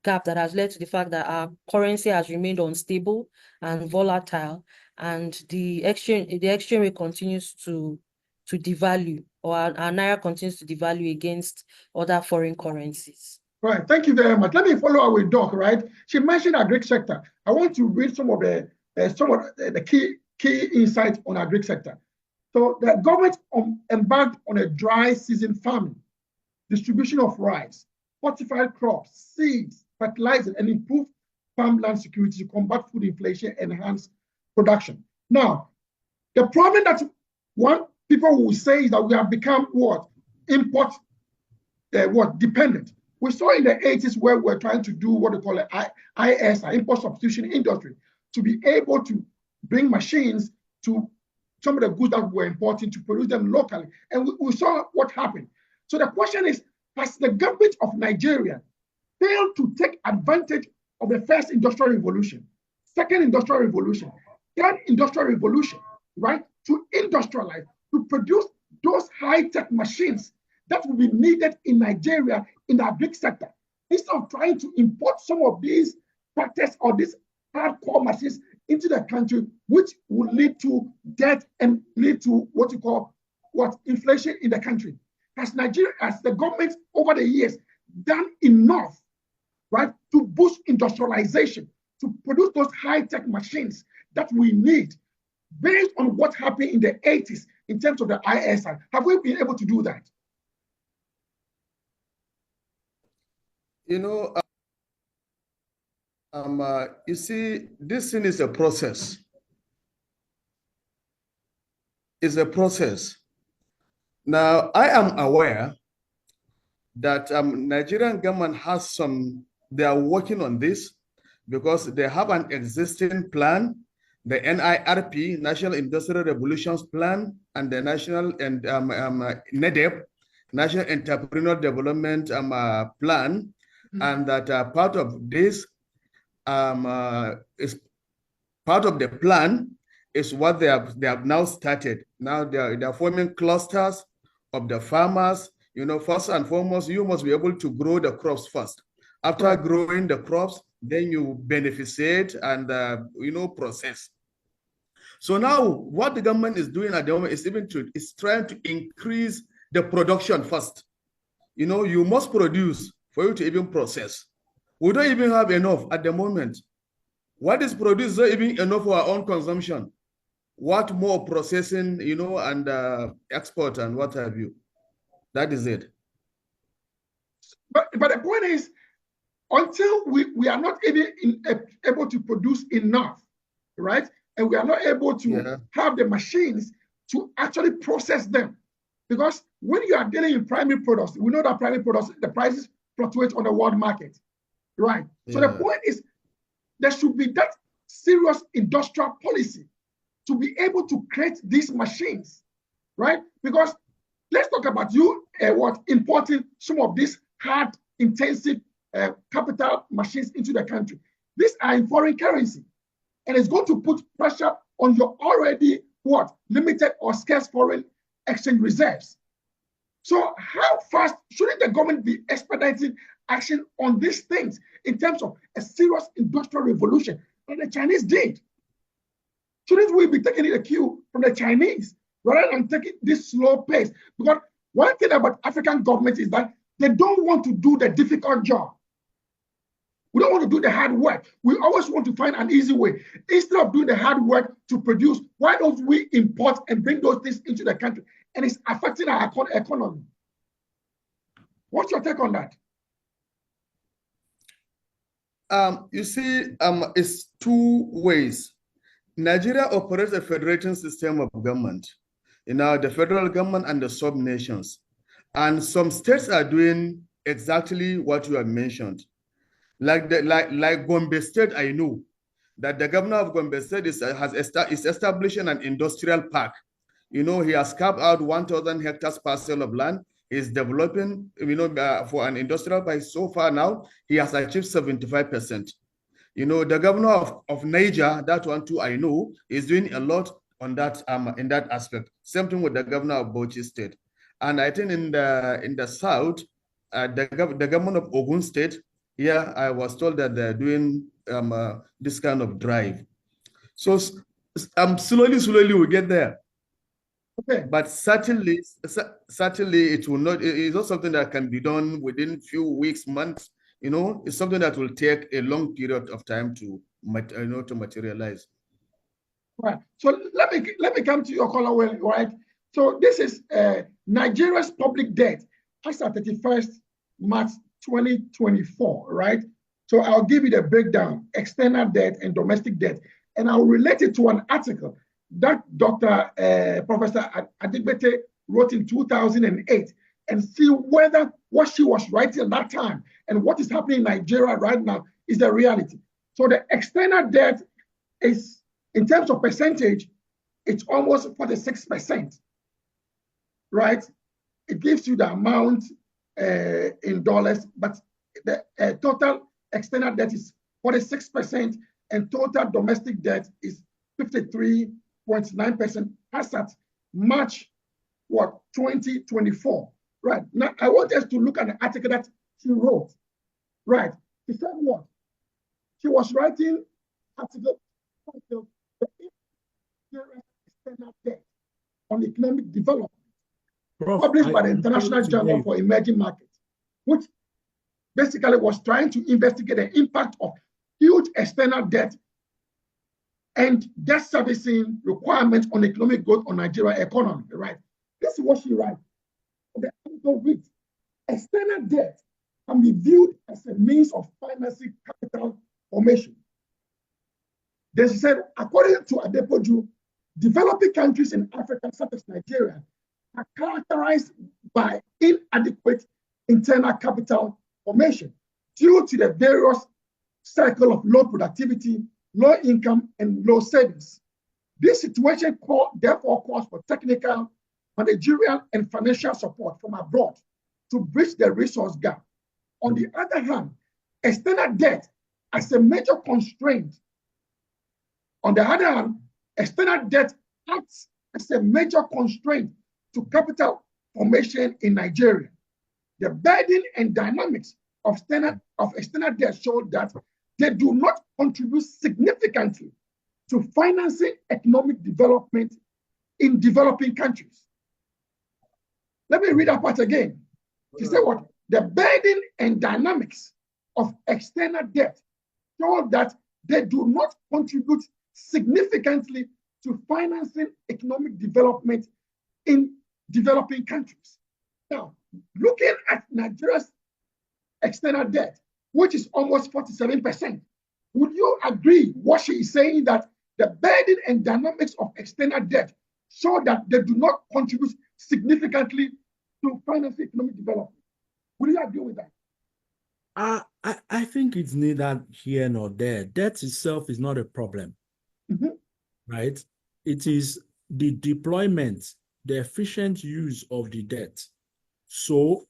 gap that has led to the fact that our currency has remained unstable and volatile, and the exchange rate continues to devalue, or our naira continues to devalue against other foreign currencies. Right. Thank you very much. Let me follow up with Doc. Right. She mentioned agri sector. I want to read some of the key insights on agri sector. So the government embarked on a dry season farming, distribution of rice, fortified crops, seeds, fertilizer, and improved farmland security to combat food inflation, enhance production. Now, the problem that people will say is that we have become import dependent. We saw in the 80s where we're trying to do what we call an ISI, import substitution industry, to be able to bring machines to some of the goods that we're importing to produce them locally. And we saw what happened. So the question is, has the government of Nigeria failed to take advantage of the first industrial revolution, second industrial revolution, third industrial revolution, right, to industrialize, to produce those high-tech machines that will be needed in Nigeria in the agri sector, instead of trying to import some of these tractors or these hardcore machines into the country, which will lead to debt and lead to what you call inflation in the country. Has the government over the years done enough, right, to boost industrialization, to produce those high-tech machines that we need based on what happened in the 80s in terms of the ISI? Have we been able to do that? You see, this thing is a process. It's a process. Now, I am aware that Nigerian government has they are working on this because they have an existing plan, the NIRP, National Industrial Revolutions Plan, and the National and NEDEP, National Entrepreneurial Development Plan, and that part of this is part of the plan is what they have now started. Now they're forming clusters of the farmers. You know, first and foremost, you must be able to grow the crops first. After growing the crops, then you beneficiate and you know, process. So now what the government is doing at the moment is trying to increase the production first. You know, you must produce for you to even process. We don't even have enough at the moment. What is produced is not even enough for our own consumption. What more processing, you know, and export and what have you. That is it. But the point is, until we are not even able to produce enough, right? And we are not able to have the machines to actually process them. Because when you are dealing in primary products, we know that primary products, the prices fluctuate on the world market, right? So the point is, there should be that serious industrial policy to be able to create these machines, right? Because let's talk about importing some of these hard, intensive capital machines into the country. These are in foreign currency, and it's going to put pressure on your already limited or scarce foreign exchange reserves. So how fast shouldn't the government be expediting action on these things in terms of a serious industrial revolution that the Chinese did? Shouldn't we be taking a cue from the Chinese rather than taking this slow pace? Because one thing about African governments is that they don't want to do the difficult job. We don't want to do the hard work. We always want to find an easy way. Instead of doing the hard work to produce, why don't we import and bring those things into the country? And it's affecting our economy. What's your take on that? You see, it's two ways. Nigeria operates a federating system of government. You know, the federal government and the sub-nations. And some states are doing exactly what you have mentioned. Like Gombe State, I know that the governor of Gombe State is establishing an industrial park. You know, he has carved out 1,000 hectares parcel of land. He's developing, you know, for an industrial park. So far now, he has achieved 75%. You know, the governor of Niger, that one too, I know, is doing a lot on that in that aspect. Same thing with the governor of Bauchi State. And I think in the south, the government of Ogun State, I was told that they're doing this kind of drive. So slowly we get there. Okay. But certainly it will not. It's not something that can be done within few weeks, months. You know, it's something that will take a long period of time to materialize. Right. So let me come to your color, right? So this is Nigeria's public debt as at 31st March 2024, right? So I'll give you the breakdown, external debt and domestic debt, and I'll relate it to an article that Professor Adigbete wrote in 2008 and see whether what she was writing at that time and what is happening in Nigeria right now is the reality. So the external debt is, in terms of percentage, it's almost 46%, right? It gives you the amount in dollars, but the total external debt is 46%, and total domestic debt is 53.9% as at March 2024. Right. Now, I want us to look at the article that she wrote. Right. She said what? She was writing article the external debt on economic development, published by the International Journal for Emerging Markets, which basically was trying to investigate the impact of huge external debt and debt servicing requirements on economic growth on Nigerian economy. Right. This is what she writes. The article reads, external debt can be viewed as a means of financing capital formation. They said, according to Adepoju, developing countries in Africa, such as Nigeria, are characterized by inadequate internal capital formation due to the various cycle of low productivity, low income, and low savings. This situation therefore calls for technical, managerial, and financial support from abroad to bridge the resource gap. On the other hand, external debt as a major constraint. On the other hand, external debt acts as a major constraint to capital formation in Nigeria. The burden and dynamics of external debt show that they do not contribute significantly to financing economic development in developing countries. Let me read that part again. He said what? The burden and dynamics of external debt show that they do not contribute significantly to financing economic development in developing countries. Now, looking at Nigeria's external debt, which is almost 47%, would you agree what she is saying, that the burden and dynamics of external debt show that they do not contribute significantly to financing economic development? Would you agree with that? I think it's neither here nor there. Debt itself is not a problem, right? It is the deployment, the efficient use of the debt. So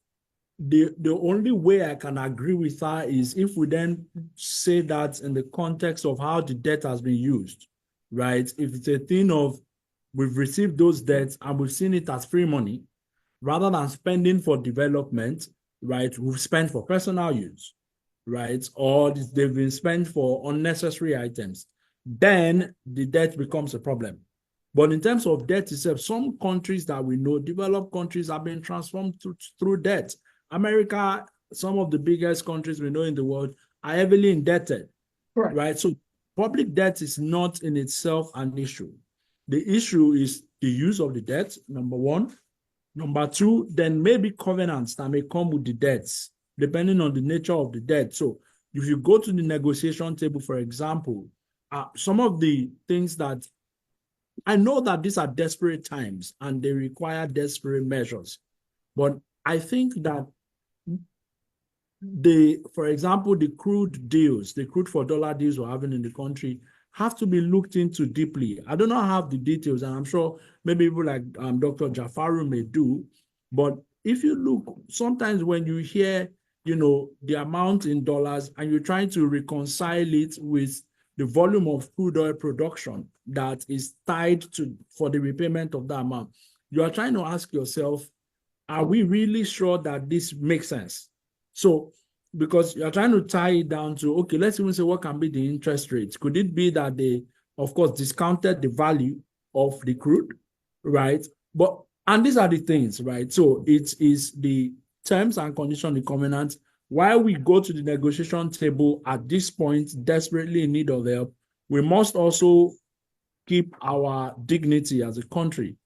the only way I can agree with her is if we then say that in the context of how the debt has been used, right? If it's a thing of we've received those debts and we've seen it as free money, rather than spending for development, right? We've spent for personal use, right? Or they've been spent for unnecessary items. Then the debt becomes a problem. But in terms of debt itself, some countries that we know, developed countries, have been transformed through debt. America, some of the biggest countries we know in the world, are heavily indebted, right? So public debt is not in itself an issue. The issue is the use of the debt, number one. Number two, then maybe covenants that may come with the debts, depending on the nature of the debt. So if you go to the negotiation table, for example, some of the things that I know that these are desperate times and they require desperate measures, but I think that for example, the crude deals, the crude for dollar deals we're having in the country have to be looked into deeply. I do not have the details, and I'm sure maybe people like Dr. Jafaru may do, but if you look, sometimes when you hear, the amount in dollars and you're trying to reconcile it with the volume of crude oil production that is tied to for the repayment of that amount, you are trying to ask yourself, are we really sure that this makes sense? So, because you're trying to tie it down to, okay, let's even say what can be the interest rates. Could it be that they, of course, discounted the value of the crude, right? And these are the things, right? So it is the terms and conditions, the covenants. While we go to the negotiation table at this point, desperately in need of help, we must also keep our dignity as a country,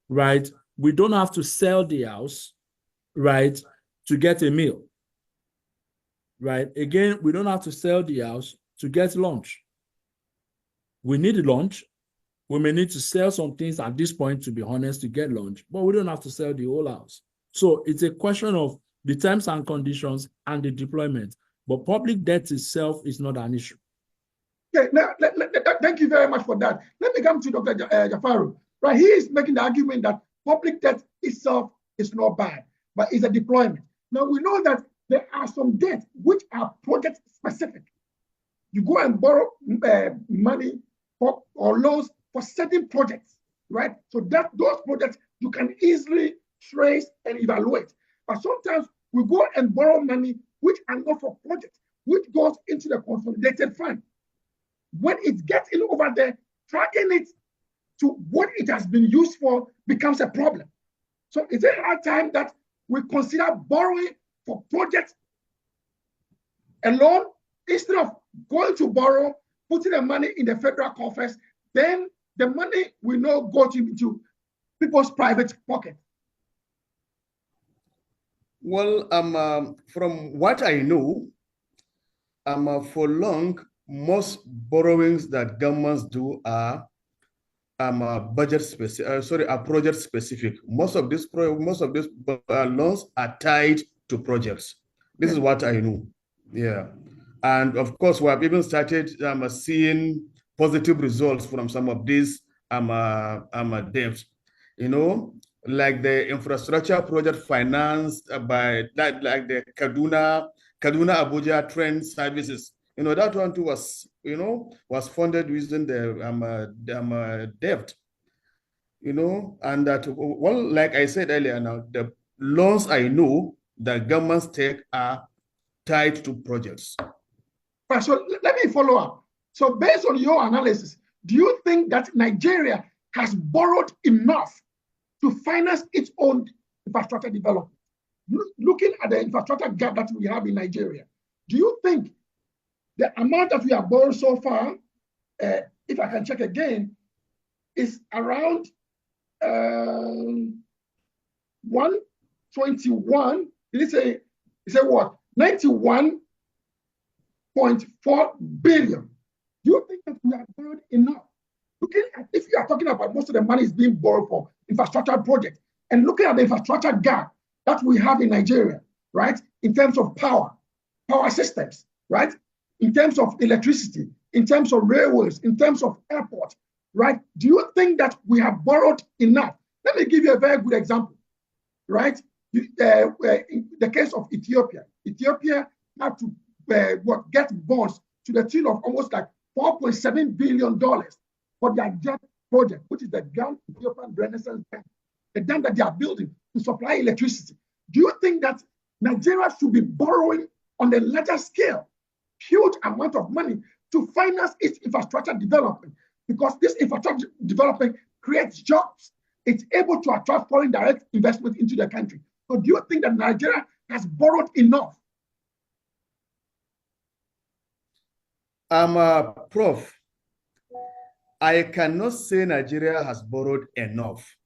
right? We don't have to sell the house, right, to get a meal. Right? Again, we don't have to sell the house to get lunch. We need lunch. We may need to sell some things at this point, to be honest, to get lunch, but we don't have to sell the whole house. So it's a question of the terms and conditions and the deployment. But public debt itself is not an issue. Okay, now, thank you very much for that. Let me come to Dr. Jafaru. Right, he is making the argument that public debt itself is not bad, but it's a deployment. Now, we know that there are some debts which are project specific. You go and borrow money or loans for certain projects, right? So that those projects you can easily trace and evaluate. But sometimes we go and borrow money which are not for projects, which goes into the consolidated fund. When it gets in over there, tracking it to what it has been used for becomes a problem. So is it high time that we consider borrowing for projects alone instead of going to borrow, putting the money in the federal coffers, then the money will not go into people's private pocket? Well, from what I know, for long, most borrowings that governments do are budget specific, are project specific. Most of these loans are tied to projects. This is what I know. Yeah, and of course, we have even started seeing positive results from some of these debts. Like the infrastructure project financed by like the Kaduna Abuja train services. You know, that one too was, you know, was funded using the debt. You know, and that, well, like I said earlier, now the loans I know that governments take are tied to projects. Right, so let me follow up. So based on your analysis, do you think that Nigeria has borrowed enough to finance its own infrastructure development? Looking at the infrastructure gap that we have in Nigeria, do you think the amount that we have borrowed so far, if I can check again, is around 121? Did it say what? 91.4 billion. Do you think that we have borrowed enough? Looking at, if you are talking about most of the money is being borrowed for infrastructure projects, and looking at the infrastructure gap that we have in Nigeria, right, in terms of power systems, right, in terms of electricity, in terms of railways, in terms of airports, right, do you think that we have borrowed enough? Let me give you a very good example, right? In the case of Ethiopia had to get bonds to the tune of almost like $4.7 billion for their jet project, which is the Grand Ethiopian Renaissance Dam, the dam that they are building to supply electricity. Do you think that Nigeria should be borrowing on a larger scale, huge amount of money to finance its infrastructure development? Because this infrastructure development creates jobs. It's able to attract foreign direct investment into the country. So do you think that Nigeria has borrowed enough? Prof, I cannot say Nigeria has borrowed enough.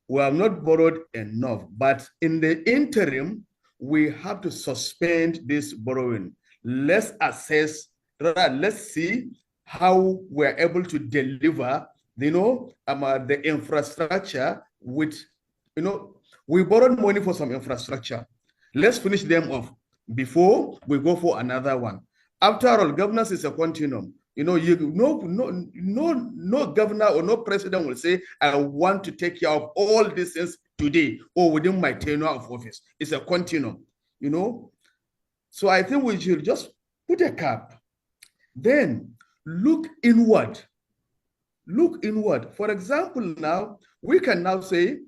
We have not borrowed enough, but in the interim, we have to suspend this borrowing. Let's assess, let's see how we're able to deliver, you know, the infrastructure with, you know, we borrowed money for some infrastructure. Let's finish them off before we go for another one. After all, governance is a continuum. You know, no governor or no president will say, I want to take care of all these things today or within my tenure of office. It's a continuum, you know. So I think we should just put a cap. Then look inward. Look inward. For example, now, we can now say,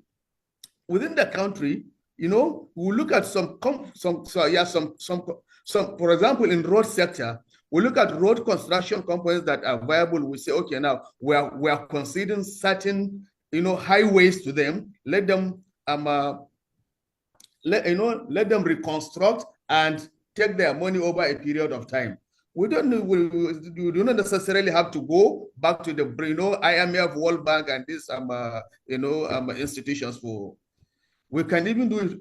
within the country, you know, we look at some, for example, in road sector, we look at road construction companies that are viable. We say, okay, now we are considering certain, you know, highways to them. Let them, let them reconstruct and take their money over a period of time. We do not necessarily have to go back to the, you know, IMF, World Bank, and these, institutions for. We can even do it,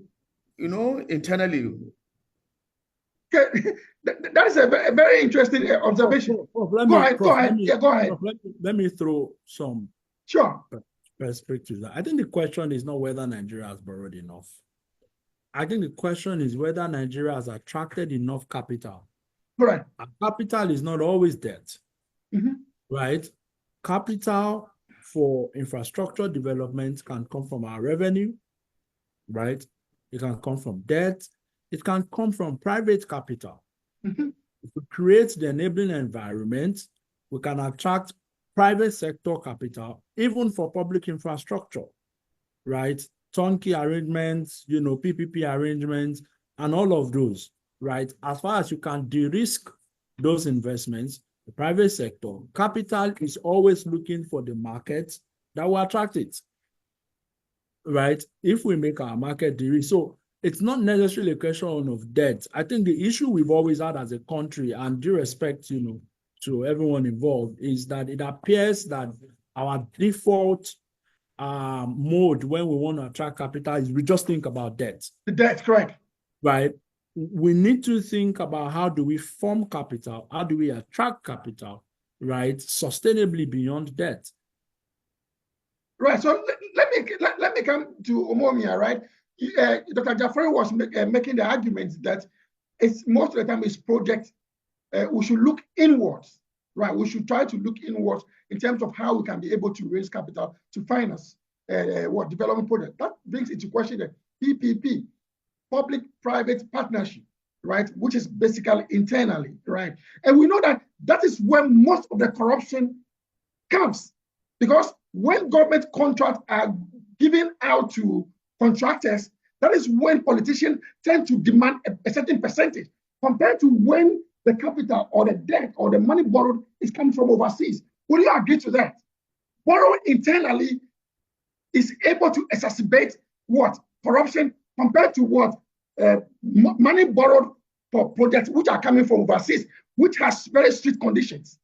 you know, internally. Okay. That is a very interesting observation. Go ahead. Let me throw some perspectives. I think the question is not whether Nigeria has borrowed enough. I think the question is whether Nigeria has attracted enough capital. Right. And capital is not always debt, right? Capital for infrastructure development can come from our revenue, right? It can come from debt. It can come from private capital. If we create the enabling environment, we can attract private sector capital, even for public infrastructure, right? Turnkey arrangements, you know, PPP arrangements, and all of those, right? As far as you can de-risk those investments, the private sector, capital is always looking for the market that will attract it, right? If we make our market de-risk. So it's not necessarily a question of debt. I think the issue we've always had as a country, and due respect, you know, to everyone involved, is that it appears that our default mode when we want to attract capital is we just think about debt. The debt, correct. Right. We need to think about how do we form capital, how do we attract capital, right, sustainably beyond debt. Right. So let me come to Omomia, right? Dr. Jafari was making the argument that it's most of the time it's project. We should look inwards, right? We should try to look inwards in terms of how we can be able to raise capital to finance development project. That brings into question the PPP, public-private partnership, right, which is basically internally, right? And we know that that is where most of the corruption comes, because when government contracts are given out to contractors, that is when politicians tend to demand a certain percentage compared to when the capital or the debt or the money borrowed is coming from overseas. Would you agree to that? Borrowing internally is able to exacerbate what? Corruption compared to what? Money borrowed for projects which are coming from overseas, which has very strict conditions.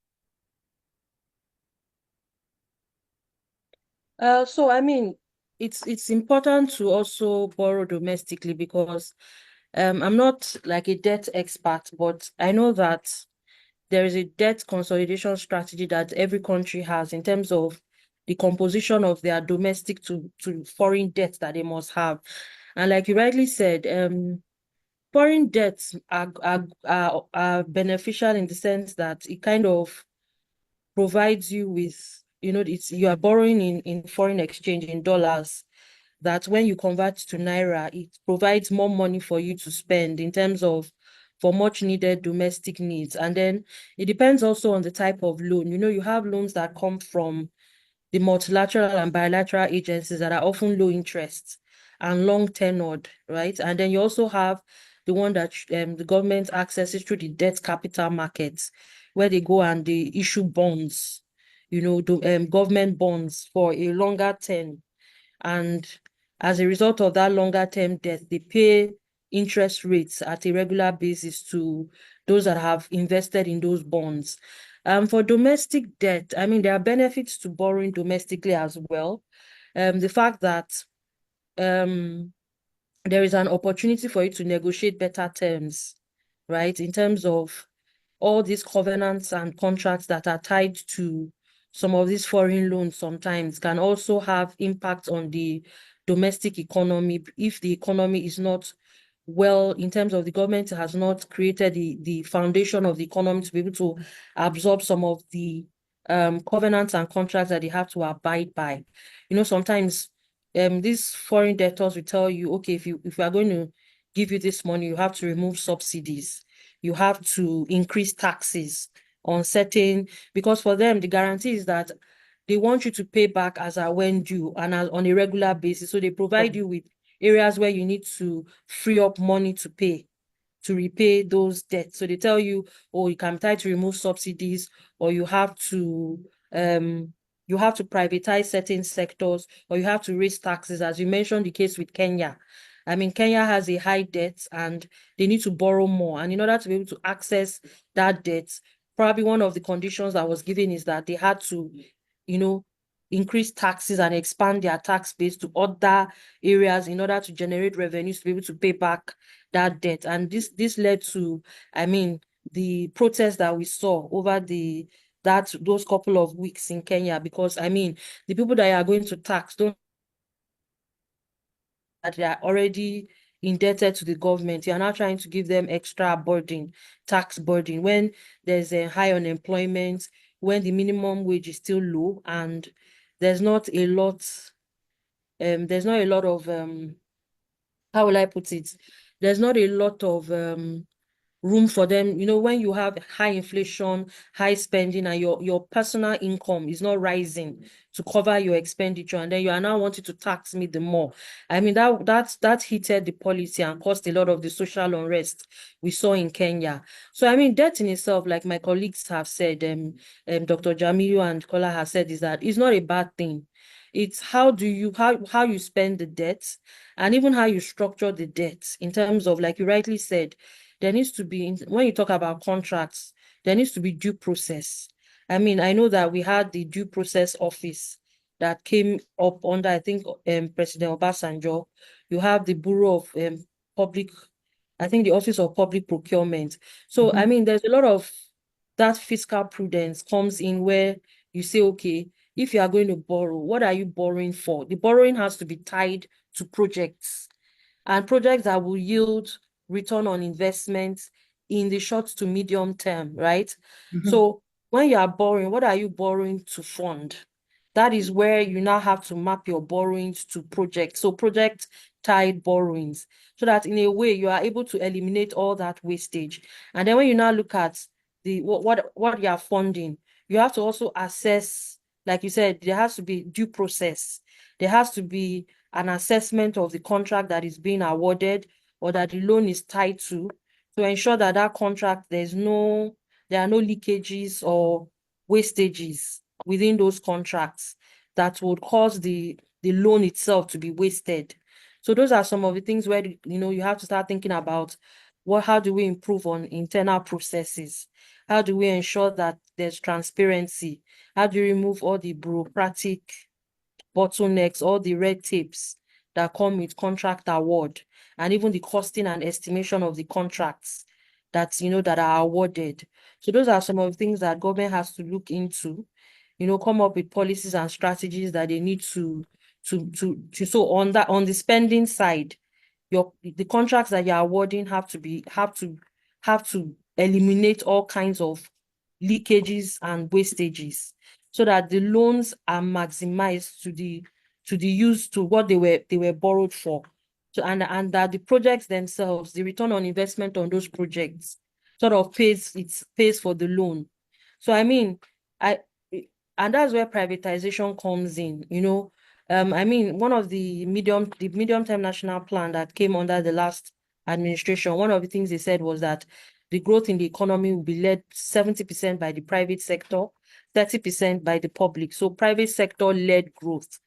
So I mean, it's important to also borrow domestically because I'm not like a debt expert, but I know that there is a debt consolidation strategy that every country has in terms of the composition of their domestic to foreign debt that they must have. And like you rightly said, foreign debts are beneficial in the sense that it kind of provides you with, you are borrowing in foreign exchange in dollars, that when you convert to naira, it provides more money for you to spend in terms of for much needed domestic needs. And then it depends also on the type of loan. You have loans that come from the multilateral and bilateral agencies that are often low interest and long tenured, right? And then you also have the one that the government accesses through the debt capital markets, where they go and they issue bonds, government bonds for a longer term. And as a result of that longer term debt, they pay interest rates at a regular basis to those that have invested in those bonds. For domestic debt, I mean, there are benefits to borrowing domestically as well. The fact that there is an opportunity for you to negotiate better terms, right? In terms of all these covenants and contracts that are tied to some of these foreign loans sometimes can also have impact on the domestic economy if the economy is not well, in terms of the government has not created the foundation of the economy to be able to absorb some of the covenants and contracts that they have to abide by. Sometimes these foreign debtors will tell you, okay, if we are going to give you this money, you have to remove subsidies, you have to increase taxes on certain, because for them the guarantee is that they want you to pay back as and when due and on a regular basis. So they provide you with areas where you need to free up money to repay those debts. So they tell you, oh, you can try to remove subsidies, or you have to privatize certain sectors, or you have to raise taxes, as you mentioned the case with Kenya. I mean, Kenya has a high debt and they need to borrow more. And in order to be able to access that debt, probably one of the conditions that was given is that they had to, increase taxes and expand their tax base to other areas in order to generate revenues to be able to pay back that debt. And this led to, I mean, the protests that we saw over those couple of weeks in Kenya, because I mean, the people that are going to tax don't, that they are already indebted to the government. You are now trying to give them extra burden, tax burden, when there's a high unemployment, when the minimum wage is still low, and there's not a lot of how will I put it? There's not a lot of room for them. When you have high inflation, high spending, and your personal income is not rising to cover your expenditure, and then you are now wanting to tax me the more. I mean, that heated the policy and caused a lot of the social unrest we saw in Kenya. So I mean, debt in itself, like my colleagues have said, Dr. Jamilu and Kola have said, is that it's not a bad thing. It's how you spend the debt, and even how you structure the debt in terms of, like you rightly said, there needs to be, when you talk about contracts, there needs to be due process. I mean, I know that we had the due process office that came up under, I think, President Obasanjo. You have the Bureau of Public, I think the Office of Public Procurement. So, I mean, there's a lot of that fiscal prudence comes in where you say, okay, if you are going to borrow, what are you borrowing for? The borrowing has to be tied to projects, and projects that will yield return on investment in the short to medium term, right? So when you are borrowing, what are you borrowing to fund? that is where you now have to map your borrowings to projects. So project tied borrowings, so that in a way you are able to eliminate all that wastage. And then when you now look at the what you are funding, you have to also assess, like you said, there has to be due process. There has to be an assessment of the contract that is being awarded or that the loan is tied to ensure that that contract, there are no leakages or wastages within those contracts that would cause the loan itself to be wasted. So those are some of the things where, you have to start thinking about how do we improve on internal processes? How do we ensure that there's transparency? How do you remove all the bureaucratic bottlenecks, all the red tapes that come with contract award, and even the costing and estimation of the contracts that that are awarded? So those are some of the things that government has to look into, come up with policies and strategies that they need to so on the spending side, the contracts that you're awarding have to eliminate all kinds of leakages and wastages, so that the loans are maximized to the use to what they were borrowed for. So and that the projects themselves, the return on investment on those projects sort of pays for the loan. So I mean, and that's where privatization comes in, I mean, one of the medium-term national plan that came under the last administration, one of the things they said was that the growth in the economy will be led 70% by the private sector, 30% by the public. So private sector-led growth.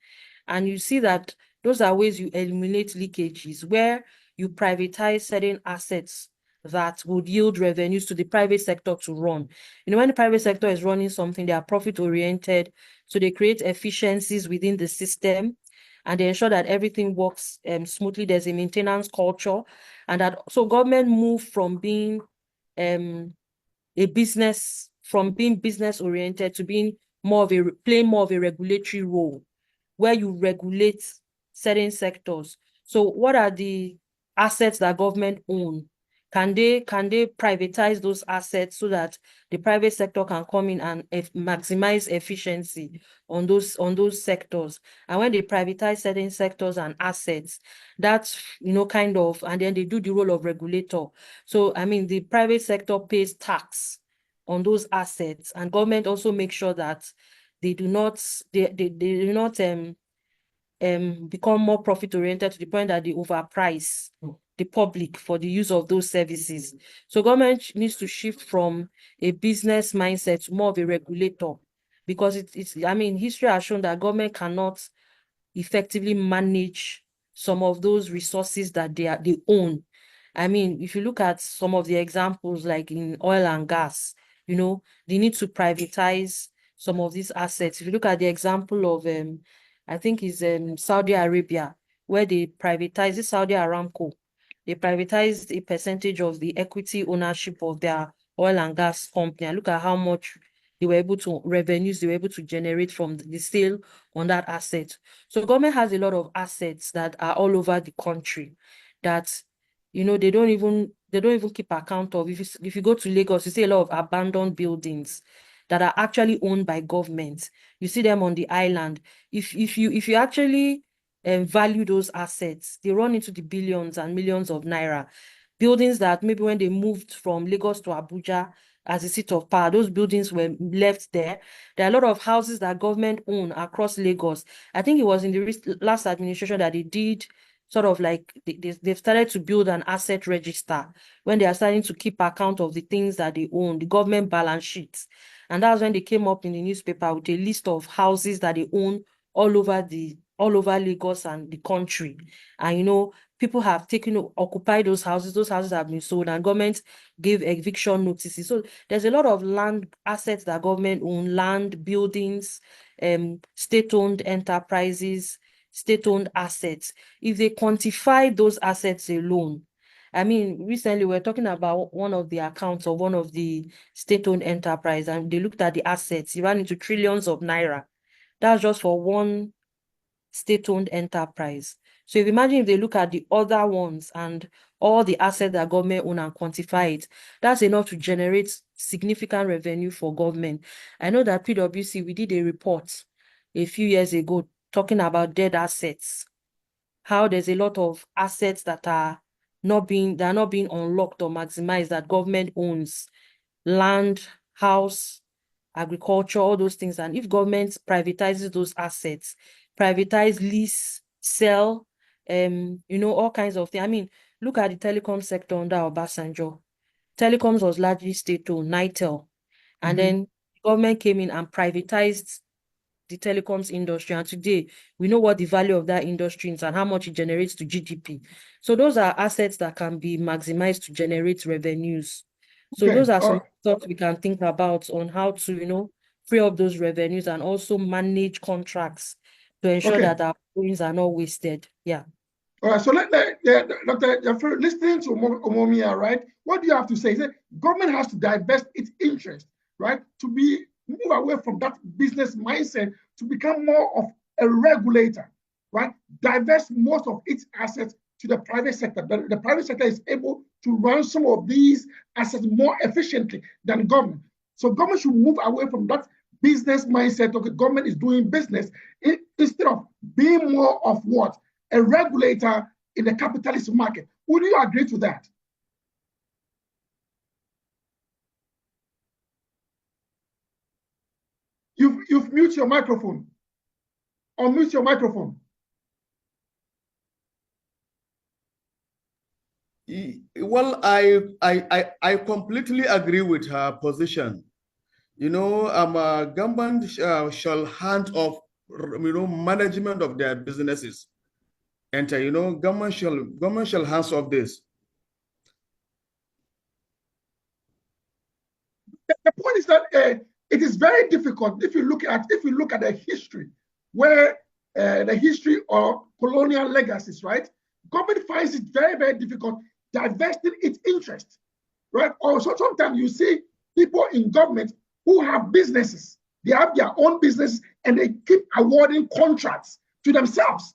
And you see that those are ways you eliminate leakages, where you privatize certain assets that would yield revenues to the private sector to run. When the private sector is running something, they are profit-oriented, so they create efficiencies within the system, and they ensure that everything works smoothly. There's a maintenance culture, and that so government move from being business oriented to being playing more of a regulatory role, where you regulate certain sectors. So what are the assets that government own? Can they privatize those assets so that the private sector can come in and maximize efficiency on those sectors? And when they privatize certain sectors and assets, that's kind of, and then they do the role of regulator. So I mean, the private sector pays tax on those assets, and government also makes sure that they do not become more profit oriented to the point that they overprice the public for the use of those services. So government needs to shift from a business mindset to more of a regulator, because I mean, history has shown that government cannot effectively manage some of those resources that they own. I mean, if you look at some of the examples, like in oil and gas, they need to privatize some of these assets. If you look at the example of I think it's Saudi Arabia, where they privatized Saudi Aramco. They privatized a percentage of the equity ownership of their oil and gas company. And look at how much revenues they were able to generate from the sale on that asset. So government has a lot of assets that are all over the country that they don't even keep account of. If you go to Lagos, you see a lot of abandoned buildings that are actually owned by government. You see them on the island. If you actually value those assets, they run into the billions and millions of naira. Buildings that maybe when they moved from Lagos to Abuja as a seat of power, those buildings were left there. There are a lot of houses that government own across Lagos. I think it was in the last administration that they did sort of like they've started to build an asset register, when they are starting to keep account of the things that they own, the government balance sheets. And that's when they came up in the newspaper with a list of houses that they own all over Lagos and the country. And people have occupied those houses. Those houses have been sold, and government gave eviction notices. So there's a lot of land assets that government own, land, buildings, state-owned enterprises, state-owned assets. If they quantify those assets alone, I mean, recently we're talking about one of the accounts of one of the state-owned enterprise, and they looked at the assets. It ran into trillions of naira. That's just for one state-owned enterprise. So if imagine if they look at the other ones and all the assets that government own and quantify it, that's enough to generate significant revenue for government. I know that PwC, we did a report a few years ago, talking about dead assets, how there's a lot of assets that are not being unlocked or maximized that government owns, land, house, agriculture, all those things. And if government privatizes those assets, privatize, lease, sell, all kinds of things. I mean, look at the telecom sector under Obasanjo. Telecoms was largely state-owned, Nitel. And then the government came in and privatized the telecoms industry. And today, we know what the value of that industry is and how much it generates to GDP. So those are assets that can be maximized to generate revenues. So those are some thoughts we can think about on how to, free up those revenues and also manage contracts to ensure that our funds are not wasted. Yeah. All right, so Dr. Jaffer, listening to Omomia, right? What do you have to say? Is that government has to divest its interest, right? To move away from that business mindset to become more of a regulator, right? Divest most of its assets to the private sector. But the private sector is able to run some of these assets more efficiently than government. So government should move away from that business mindset. Okay, government is doing business instead of being more of what? A regulator in the capitalist market. Would you agree to that? You've muted your microphone. Unmute your microphone. Well, I completely agree with her position. Government shall hand off, management of their businesses. And government shall hands off this. The point is that it is very difficult if you look at the history, where the history of colonial legacies, right? Government finds it very, very difficult divesting its interest, right? Also, sometimes you see people in government who have businesses. They have their own business and they keep awarding contracts to themselves.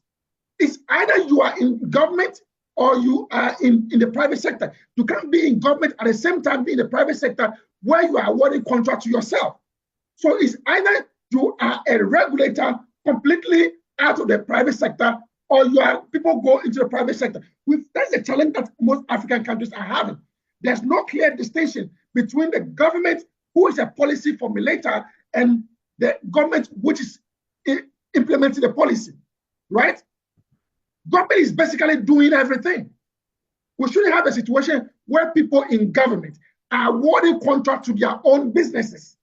It's either you are in government or you are in the private sector. You can't be in government at the same time be in the private sector where you are awarding contracts to yourself. So it's either you are a regulator completely out of the private sector, or people go into the private sector. That's a challenge that most African countries are having. There's no clear distinction between the government, who is a policy formulator, and the government which is implementing the policy, right? Government is basically doing everything. We shouldn't have a situation where people in government are awarding contracts to their own businesses.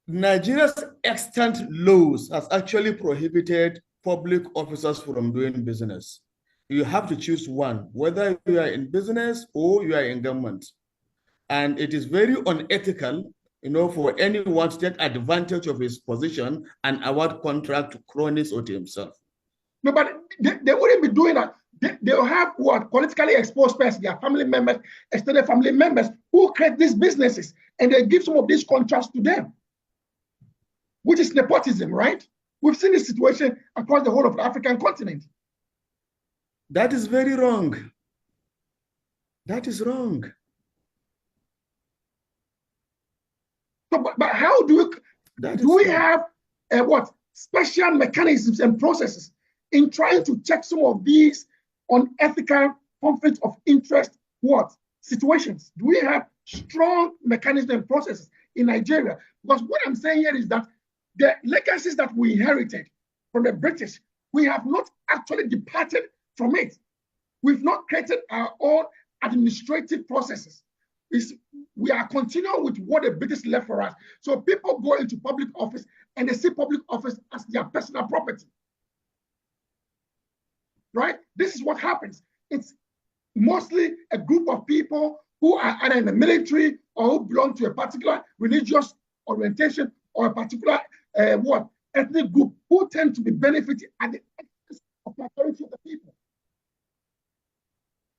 Nigeria's extant laws has actually prohibited public officers from doing business. You have to choose one, whether you are in business or you are in government. And it is very unethical, for anyone to take advantage of his position and award contract to cronies or to himself. No, but they wouldn't be doing that. They'll have what? Politically exposed persons, their family members, extended family members who create these businesses, and they give some of these contracts to them, which is nepotism, right? We've seen this situation across the whole of the African continent. That is very wrong. That is wrong. So, but how do we have what special mechanisms and processes in trying to check some of these unethical conflicts of interest situations? Do we have strong mechanisms and processes in Nigeria? Because what I'm saying here is that the legacies that we inherited from the British, we have not actually departed from it. We've not created our own administrative processes. We are continuing with what the British left for us. So people go into public office and they see public office as their personal property. Right? This is what happens. It's mostly a group of people who are either in the military or who belong to a particular religious orientation or a particular ethnic group who tend to be benefiting at the expense of the majority of the people.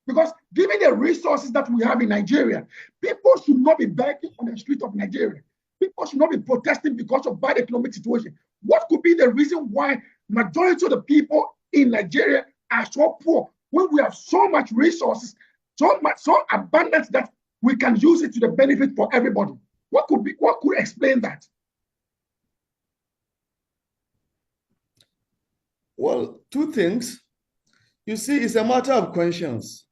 Because given the resources that we have in Nigeria, people should not be begging on the street of Nigeria. People should not be protesting because of bad economic situation. What could be the reason why majority of the people in Nigeria are so poor when we have so much resources so much, so abundant that we can use it to the benefit for everybody. What could explain that? Well, two things. You see, it's a matter of conscience.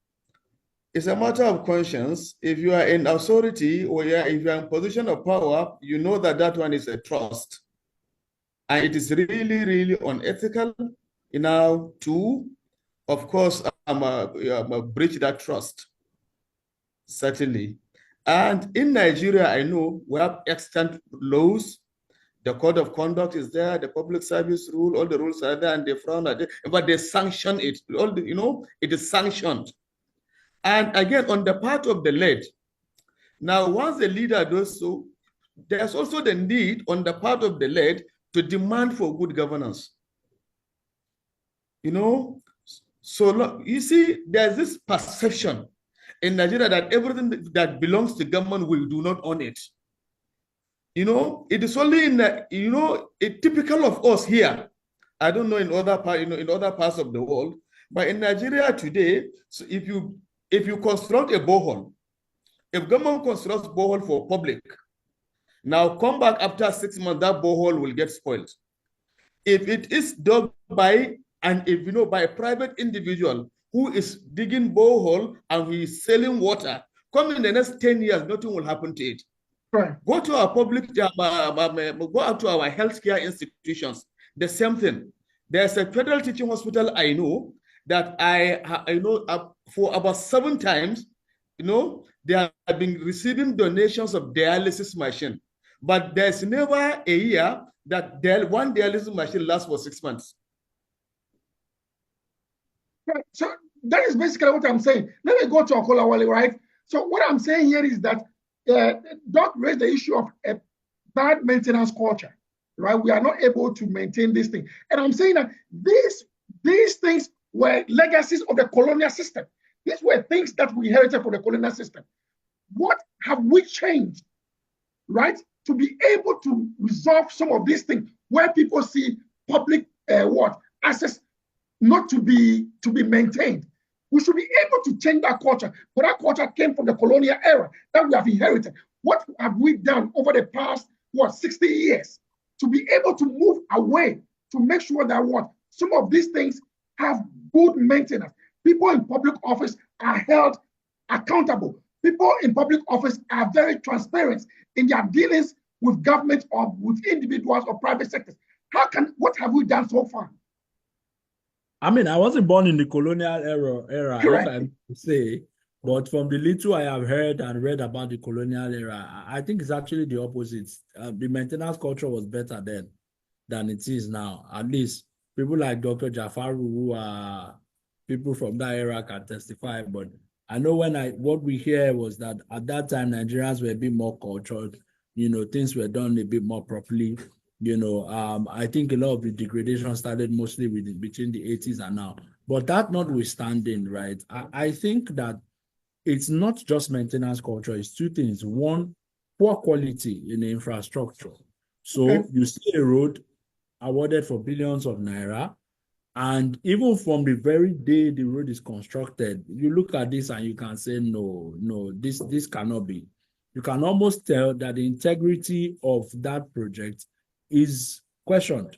It's a matter of conscience. If you are in authority or if you are in position of power, you know that that one is a trust. And it is really, really unethical, to, of course, breach that trust, certainly. And in Nigeria, I know we have extant laws. The code of conduct is there, the public service rule, all the rules are there, and they frown at it, but they sanction it. It is sanctioned. And again, on the part of the led, now once the leader does so, there's also the need on the part of the led to demand for good governance. So you see, there's this perception in Nigeria that everything that belongs to government, we do not own it. It is only in typical of us here. I don't know in other parts of the world, but in Nigeria today, so if you construct a borehole, if government constructs borehole for public, now come back after 6 months, that borehole will get spoiled. If it is dug by a private individual who is digging borehole and he is selling water, come in the next 10 years, nothing will happen to it. Right. Go to our public, go out to our healthcare institutions. The same thing. There's a federal teaching hospital I know that I know for about 7 times, they have been receiving donations of dialysis machine, but there's never a year that one dialysis machine lasts for 6 months. Right. So that is basically what I'm saying. Let me go to Okolawale, right? So what I'm saying here is that Doc raised the issue of a bad maintenance culture, right? We are not able to maintain this thing. And I'm saying that these things were legacies of the colonial system. These were things that we inherited from the colonial system. What have we changed, right? To be able to resolve some of these things where people see public access not to be maintained. We should be able to change that culture, but that culture came from the colonial era that we have inherited. What have we done over the past 60 years to be able to move away to make sure that some of these things have good maintenance? People in public office are held accountable. People in public office are very transparent in their dealings with government or with individuals or private sectors. What have we done so far? I mean, I wasn't born in the colonial era, Correct. if I may say, but from the little I have heard and read about the colonial era, I think it's actually the opposite. The maintenance culture was better then than it is now. At least people like Dr. Jafaru, who are people from that era, can testify. But I know what we hear was that at that time, Nigerians were a bit more cultured. Things were done a bit more properly. I think a lot of the degradation started mostly between the 80s and now. But that notwithstanding, right, I think that it's not just maintenance culture, it's 2 things. One, poor quality in the infrastructure. So you see a road awarded for billions of naira, and even from the very day the road is constructed, you look at this and you can say, no, this cannot be. You can almost tell that the integrity of that project is questioned,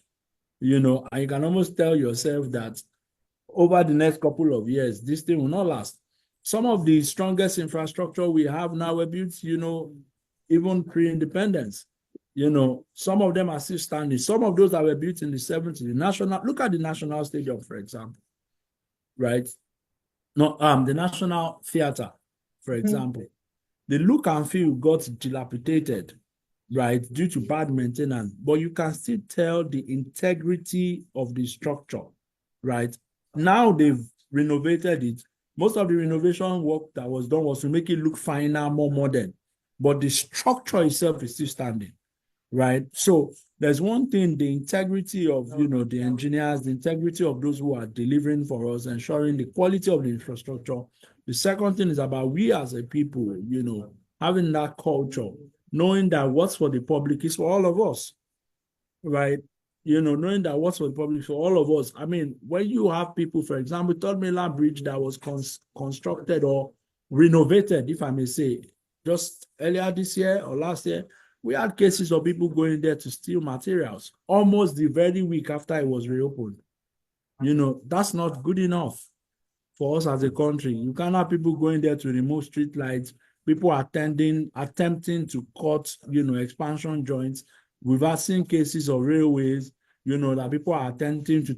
and you can almost tell yourself that over the next couple of years, this thing will not last. Some of the strongest infrastructure we have now were built, even pre-independence. Some of them are still standing. Some of those that were built in the 70s, look at the National Stadium, for example, right? No, the National Theater, for example. The look and feel got dilapidated, right, due to bad maintenance, but you can still tell the integrity of the structure, right? Now they've renovated it. Most of the renovation work that was done was to make it look finer, more modern, but the structure itself is still standing, right? So there's one thing, the integrity of, the engineers, the integrity of those who are delivering for us, ensuring the quality of the infrastructure. The second thing is about we as a people, having that culture, knowing that what's for the public is for all of us, right? Knowing that what's for the public is for all of us. I mean, when you have people, for example, Third Mainland Bridge that was constructed or renovated, if I may say. Just earlier this year or last year, we had cases of people going there to steal materials almost the very week after it was reopened. That's not good enough for us as a country. You can't have people going there to remove street lights, people attempting to cut, expansion joints. We've seen cases of railways, that people are attempting to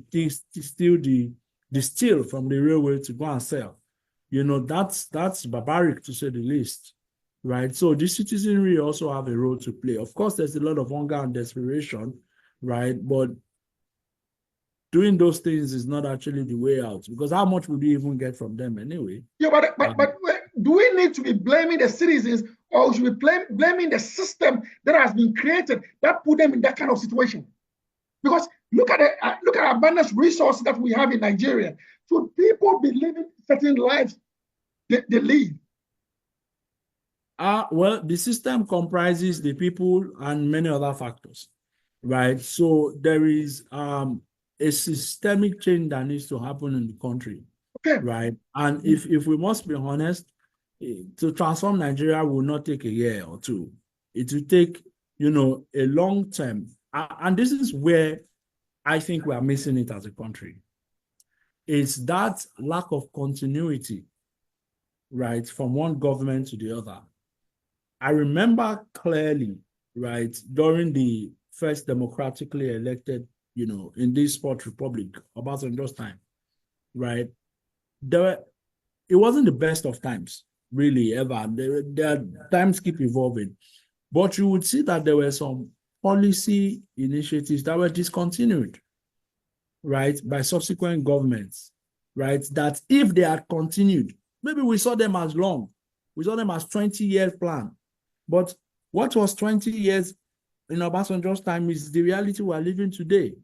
steal the steel from the railway to go and sell. That's barbaric, to say the least, right? So the citizenry also have a role to play. Of course, there's a lot of hunger and desperation, right? But doing those things is not actually the way out, because how much would you even get from them anyway? Yeah, but do we need to be blaming the citizens, or should we blaming the system that has been created that put them in that kind of situation? Because look at the abundance resources that we have in Nigeria. Should people be living certain lives they live? Well, the system comprises the people and many other factors, right? So there is a systemic change that needs to happen in the country, Okay. right? And if we must be honest, to transform Nigeria will not take a year or two. It will take, a long term. And this is where I think we are missing it as a country. It's that lack of continuity, right, from one government to the other. I remember clearly, right, during the first democratically elected, in this fourth republic, Obasanjo's time, right, it wasn't the best of times, really, ever. Their times keep evolving. But you would see that there were some policy initiatives that were discontinued, right, by subsequent governments, right, that if they had continued, maybe we saw them as long. We saw them as 20-year plan. But what was 20 years in Obasanjo's time is the reality we're living today,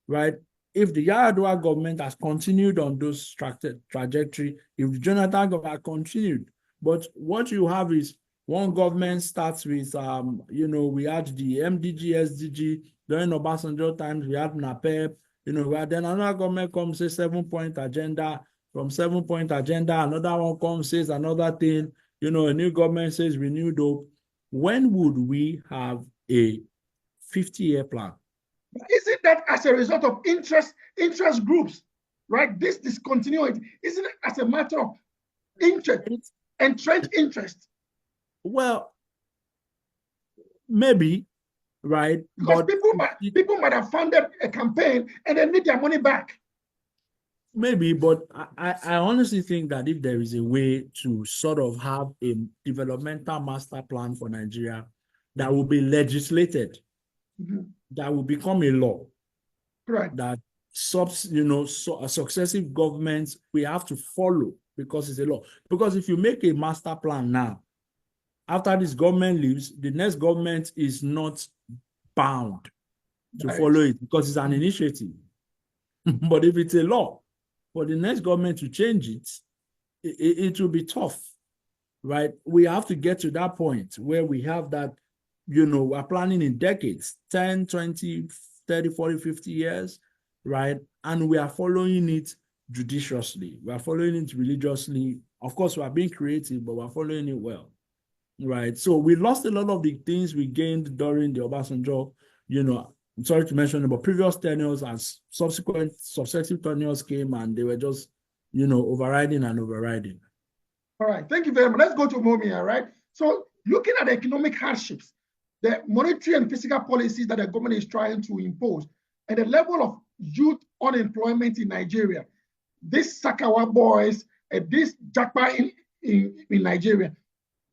right? If the Yar'Adua government has continued on those trajectory, if the Jonathan government had continued, but what you have is one government starts with, we had the MDG, SDG, during Obasanjo times, we had NAPEP, then another government comes, say, 7-point agenda. From 7-point agenda, another one comes, says another thing. A new government says renewed hope. When would we have a 50-year plan? Isn't that as a result of interest groups, right? This discontinuity, isn't it as a matter of interest, entrenched interest? Well, maybe, right? Because people might have funded a campaign and they need their money back. Maybe, but I honestly think that if there is a way to sort of have a developmental master plan for Nigeria that will be legislated, that will become a law, right, that successive governments we have to follow because it's a law. Because if you make a master plan now, after this government leaves, the next government is not bound to follow it because it's an initiative. But if it's a law, for the next government to change it will be tough, right? We have to get to that point where we have that, we're planning in decades, 10, 20, 30, 40, 50 years, right? And we are following it judiciously. We are following it religiously. Of course, we are being creative, but we're following it well, right? So we lost a lot of the things we gained during the Obasanjo, I'm sorry to mention, but previous tenures as successive tenures came and they were just, overriding and overriding. All right, thank you very much. Let's go to Momia, right? So looking at the economic hardships, the monetary and fiscal policies that the government is trying to impose, and the level of youth unemployment in Nigeria, this Sakawa boys, this Jakpa in Nigeria,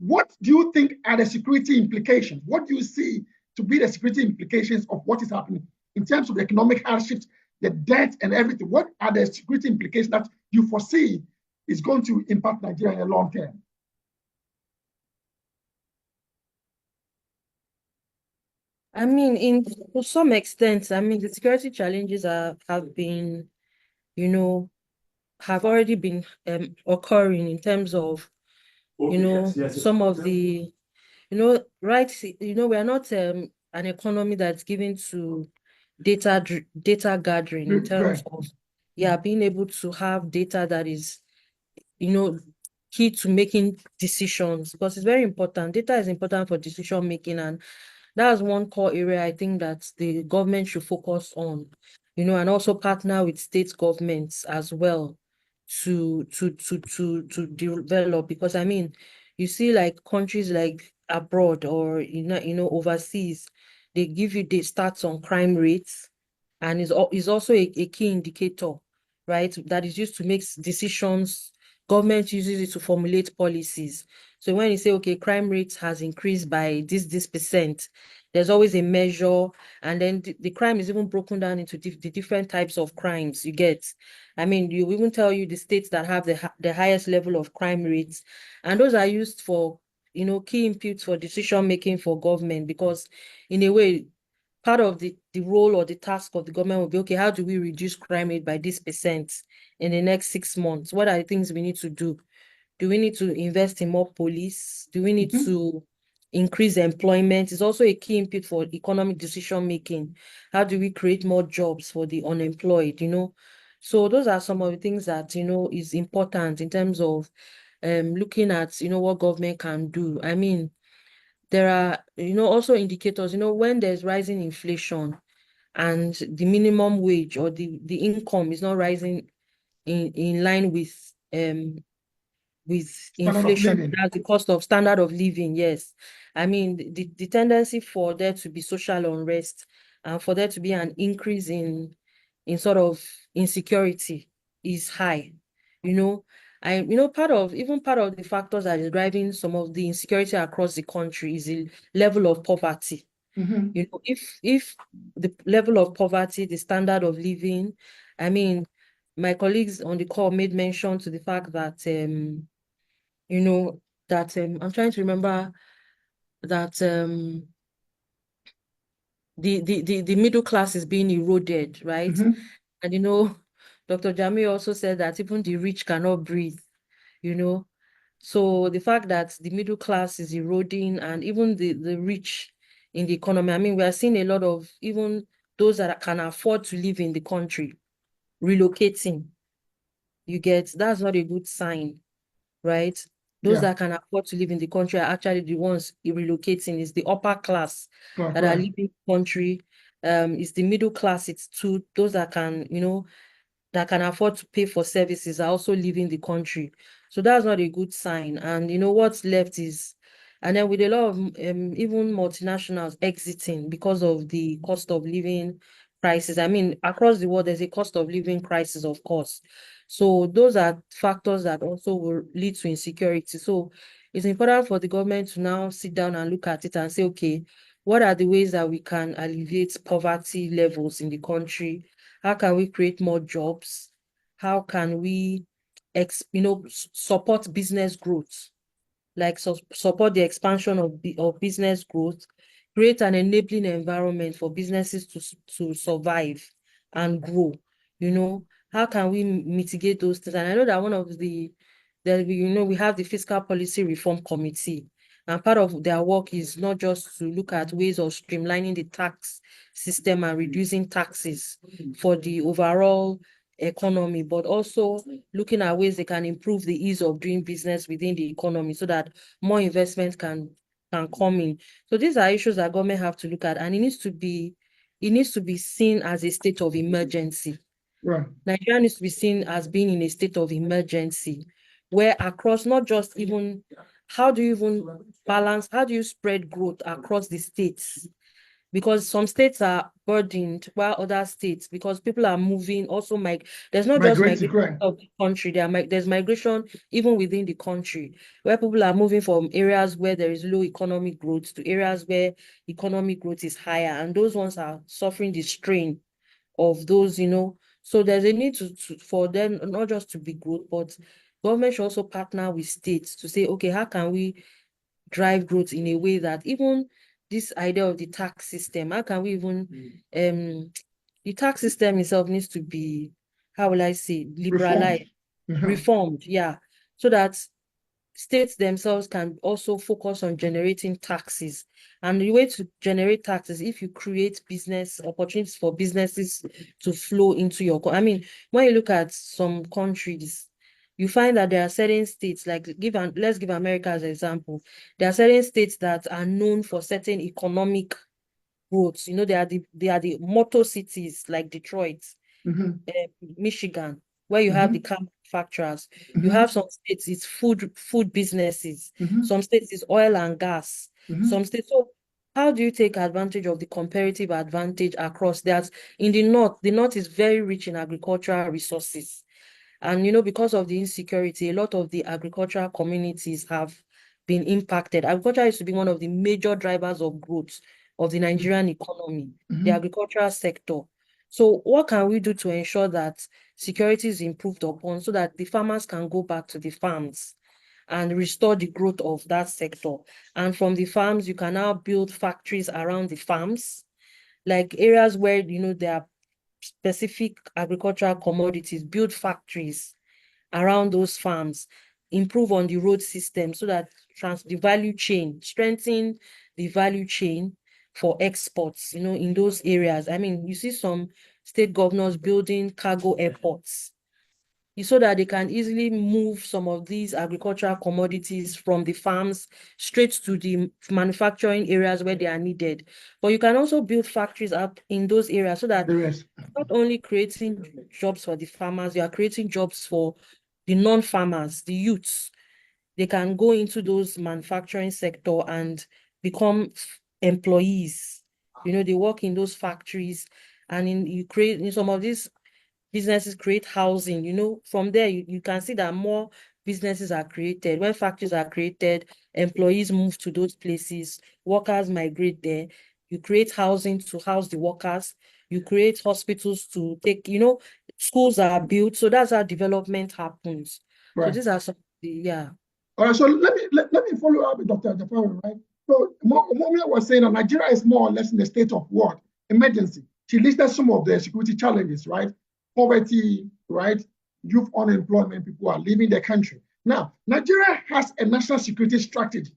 what do you think are the security implications? What do you see to be the security implications of what is happening in terms of the economic hardships, the debt and everything? What are the security implications that you foresee is going to impact Nigeria in the long term? I mean, to some extent, the security challenges have been, have already been occurring in terms of, some of the, right, we are not an economy that's given to data gathering in terms of, being able to have data that is, key to making decisions, because it's very important. Data is important for decision making, and that's one core area I think that the government should focus on, and also partner with state governments as well to develop. Because I mean, you see like countries like abroad or overseas, they give you the stats on crime rates, and is also a key indicator, right? That is used to make decisions. Government uses it to formulate policies. So when you say, okay, crime rates has increased by this percent, there's always a measure, and then the crime is even broken down into the different types of crimes you get. I mean, you even tell you the states that have the highest level of crime rates, and those are used for, key inputs for decision making for government, because in a way, part of the role or the task of the government will be, okay, how do we reduce crime rate by this percent in the next 6 months? What are the things we need to do? Do we need to invest in more police? Do we need to increase employment? It's also a key input for economic decision making. How do we create more jobs for the unemployed, So those are some of the things that, is important in terms of looking at, what government can do. I mean, there are, also indicators, when there's rising inflation and the minimum wage or the income is not rising in line with Standard of inflation, living. that's the cost of standard of living, yes. I mean, the tendency for there to be social unrest and for there to be an increase in sort of insecurity is high, part of the factors that is driving some of the insecurity across the country is the level of poverty. If the level of poverty, the standard of living, I mean, my colleagues on the call made mention to the fact that I'm trying to remember that the middle class is being eroded, right? And Dr. Jami also said that even the rich cannot breathe, So the fact that the middle class is eroding and even the rich in the economy, I mean, we are seeing a lot of even those that can afford to live in the country relocating. That's not a good sign, right? Those that can afford to live in the country are actually the ones relocating. Is the upper class that are living in the country. It's the middle class. It's those that can, that can afford to pay for services are also leaving the country. So that's not a good sign. And what's left is, and then with a lot of even multinationals exiting because of the cost of living crisis. I mean, across the world, there's a cost of living crisis, of course. So those are factors that also will lead to insecurity. So it's important for the government to now sit down and look at it and say, okay, what are the ways that we can alleviate poverty levels in the country? How can we create more jobs? How can we, support business growth? Like support the expansion of business growth, create an enabling environment for businesses to survive and grow. How can we mitigate those things? And I know that one of we have the Fiscal Policy Reform Committee, and part of their work is not just to look at ways of streamlining the tax system and reducing taxes for the overall economy, but also looking at ways they can improve the ease of doing business within the economy so that more investment can come in. So these are issues that government have to look at, and it needs to be seen as a state of emergency. Right. Nigeria needs to be seen as being in a state of emergency, where across not just even how do you even balance, how do you spread growth across the states? Because some states are burdened while other states, because people are moving, also there's not just Migrating, migration correct. of the country, there's migration even within the country, where people are moving from areas where there is low economic growth to areas where economic growth is higher, and those ones are suffering the strain of those, So there's a need for them not just to be good, but government should also partner with states to say, okay, how can we drive growth in a way that even this idea of the tax system, how can we even the tax system itself needs to be, how will I say, liberalized, reformed, yeah, so that states themselves can also focus on generating taxes. And the way to generate taxes, if you create business opportunities for businesses to flow into I mean, when you look at some countries, you find that there are certain states, like let's give America as an example. There are certain states that are known for certain economic growth. You know, they are the motor cities like Detroit, Michigan, where you have the car manufacturers. You have some states, it's food businesses. Some states is oil and gas. Some states. So how do you take advantage of the comparative advantage across that? In the north is very rich in agricultural resources. And, you know, because of the insecurity, a lot of the agricultural communities have been impacted. Agriculture used to be one of the major drivers of growth of the Nigerian economy, the agricultural sector. So what can we do to ensure that security is improved upon so that the farmers can go back to the farms and restore the growth of that sector? And from the farms, you can now build factories around the farms, like areas where, you know, there are specific agricultural commodities, build factories around those farms, improve on the road system so that the value chain, strengthen the value chain for exports, you know, in those areas. I mean, you see some state governors building cargo airports so that they can easily move some of these agricultural commodities from the farms straight to the manufacturing areas where they are needed. But you can also build factories up in those areas so that not only creating jobs for the farmers, you are creating jobs for the non-farmers, the youths. They can go into those manufacturing sector and become employees. You know, they work in those factories, and you create in some of these businesses create housing. You know, from there you can see that more businesses are created. When factories are created, employees move to those places, workers migrate there. You create housing to house the workers. You create hospitals to take, you know, schools are built. So that's how development happens. Right. So these are some, yeah. All right, so let me follow up with Dr. Jafaru, right? So Momia was saying that Nigeria is more or less in a state of what? Emergency. She listed some of the security challenges, right? Poverty, right? Youth unemployment, people are leaving the country. Now, Nigeria has a national security strategy.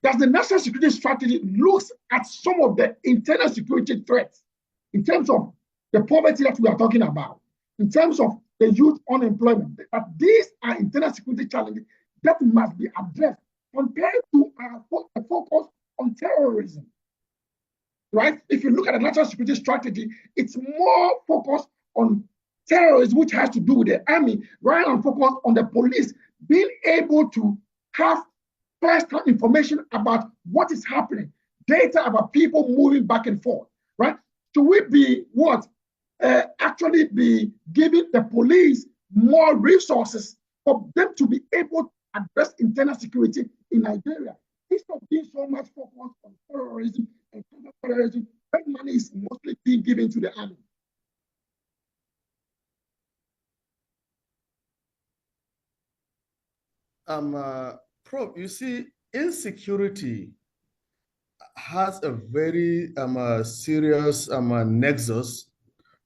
Does the national security strategy looks at some of the internal security threats in terms of the poverty that we are talking about, in terms of the youth unemployment, that these are internal security challenges that must be addressed compared to a focus on terrorism, right? If you look at the national security strategy, it's more focused on terrorism, which has to do with the army, rather than focus on the police being able to have first-hand information about what is happening, data about people moving back and forth, right? Should we be actually be giving the police more resources for them to be able to address internal security in Nigeria, instead of being so much focused on terrorism and counter-terrorism, when money is mostly being given to the army? Prof, you see, insecurity has a very serious nexus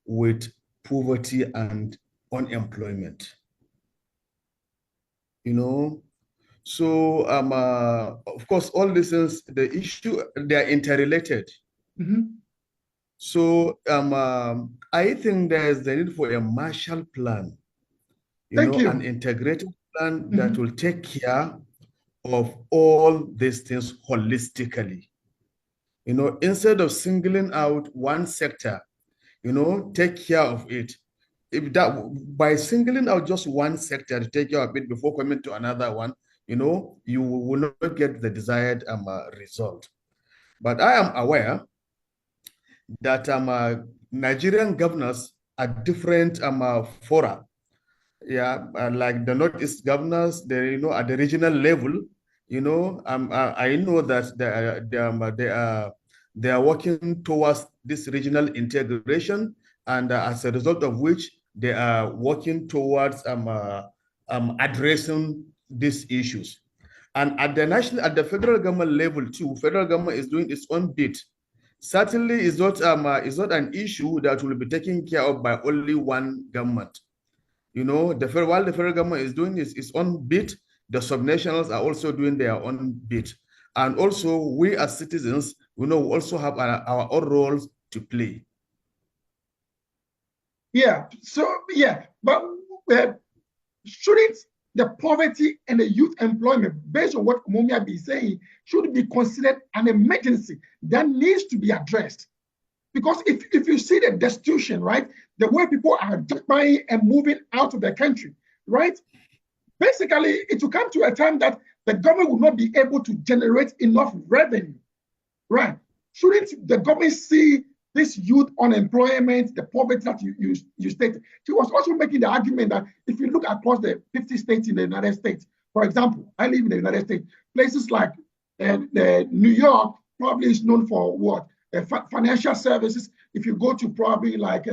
with poverty and unemployment. You know, so of course, all this is the issue, they are interrelated. So I think there's the need for a Marshall Plan, an integrated plan that will take care of all these things holistically. You know, instead of singling out one sector, take care of it. If that, by singling out just one sector to take care of it before coming to another one, you will not get the desired result. But I am aware that Nigerian governors at different fora, like the Northeast governors, at the regional level, I know that they are working towards this regional integration, and as a result of which they are working towards addressing these issues. And at the federal government level too, federal government is doing its own bit. Certainly, is not an issue that will be taken care of by only one government. While the federal government is doing its own bit, the subnationals are also doing their own bit. And also, we as citizens, we also have our own roles to play. Yeah, so, yeah, but shouldn't the poverty and the youth employment, based on what Momia be saying, should be considered an emergency that needs to be addressed. Because if you see the destitution, right, the way people are dying and moving out of the country, right, basically it will come to a time that the government will not be able to generate enough revenue, right? Shouldn't the government see this youth unemployment, the poverty that you stated? She was also making the argument that if you look across the 50 states in the United States, for example, I live in the United States, places like New York probably is known for what? Financial services. If you go to probably like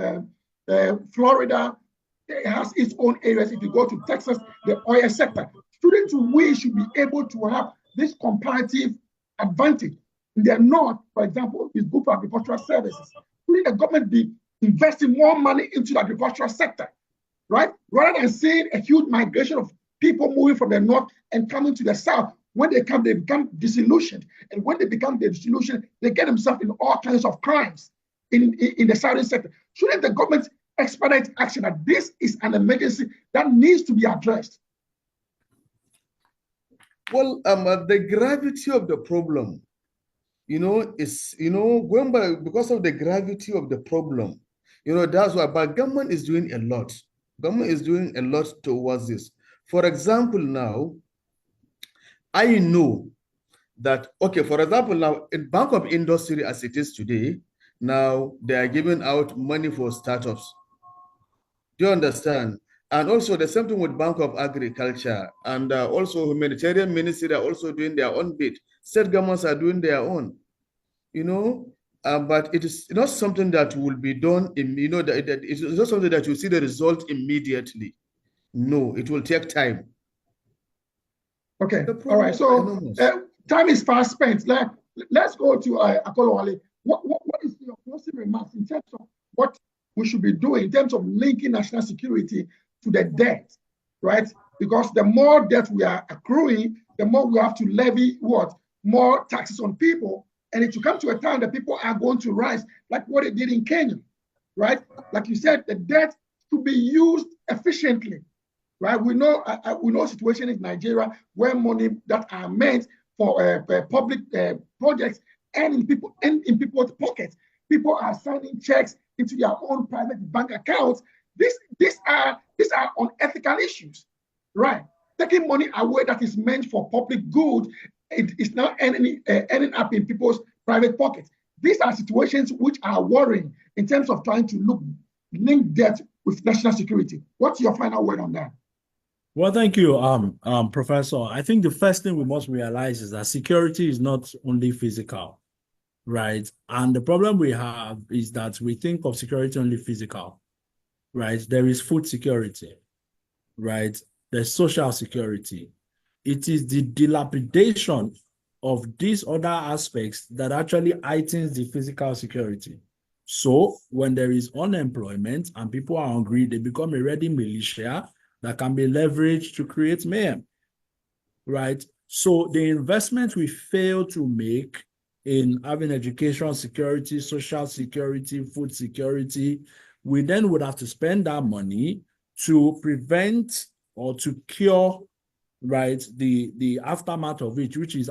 Florida, it has its own areas. If you go to Texas, the oil sector. Students we should be able to have this comparative advantage. In the north, for example, is good for agricultural services. Shouldn't the government be investing more money into the agricultural sector, right? Rather than seeing a huge migration of people moving from the north and coming to the south. When they come, they become disillusioned. And when they become disillusioned, they get themselves in all kinds of crimes in the southern sector. Shouldn't the government expedite action that this is an emergency that needs to be addressed? Well, the gravity of the problem, is, going by, because of the gravity of the problem, that's why, but government is doing a lot. Government is doing a lot towards this. For example, now, I know that, okay, for example, now in Bank of Industry as it is today, now they are giving out money for startups. Do you understand? And also the same thing with Bank of Agriculture, and also humanitarian ministry are also doing their own bit. State governments are doing their own, but it is not something that will be done in, that it's not something that you see the result immediately. No, it will take time. Okay, all right. So time is fast spent. Let's go to Akolowale. What is your closing remarks in terms of what we should be doing in terms of linking national security to the debt, right? Because the more debt we are accruing, the more we have to levy more taxes on people, and it will come to a time that people are going to rise, like what it did in Kenya, right? Like you said, the debt to be used efficiently. Right, we know situation in Nigeria where money that are meant for public projects and in people's pockets, people are signing checks into their own private bank accounts. These are unethical issues, right? Taking money away that is meant for public good, it is now ending up in people's private pockets. These are situations which are worrying in terms of trying to link debt with national security. What's your final word on that? Well, thank you, Professor. I think the first thing we must realize is that security is not only physical, right? And the problem we have is that we think of security only physical, right? There is food security, right? There's social security. It is the dilapidation of these other aspects that actually heightens the physical security. So when there is unemployment and people are hungry, they become a ready militia that can be leveraged to create mayhem, right? So the investment we fail to make in having education security, social security, food security, we then would have to spend that money to prevent or to cure, right, the aftermath of it, which is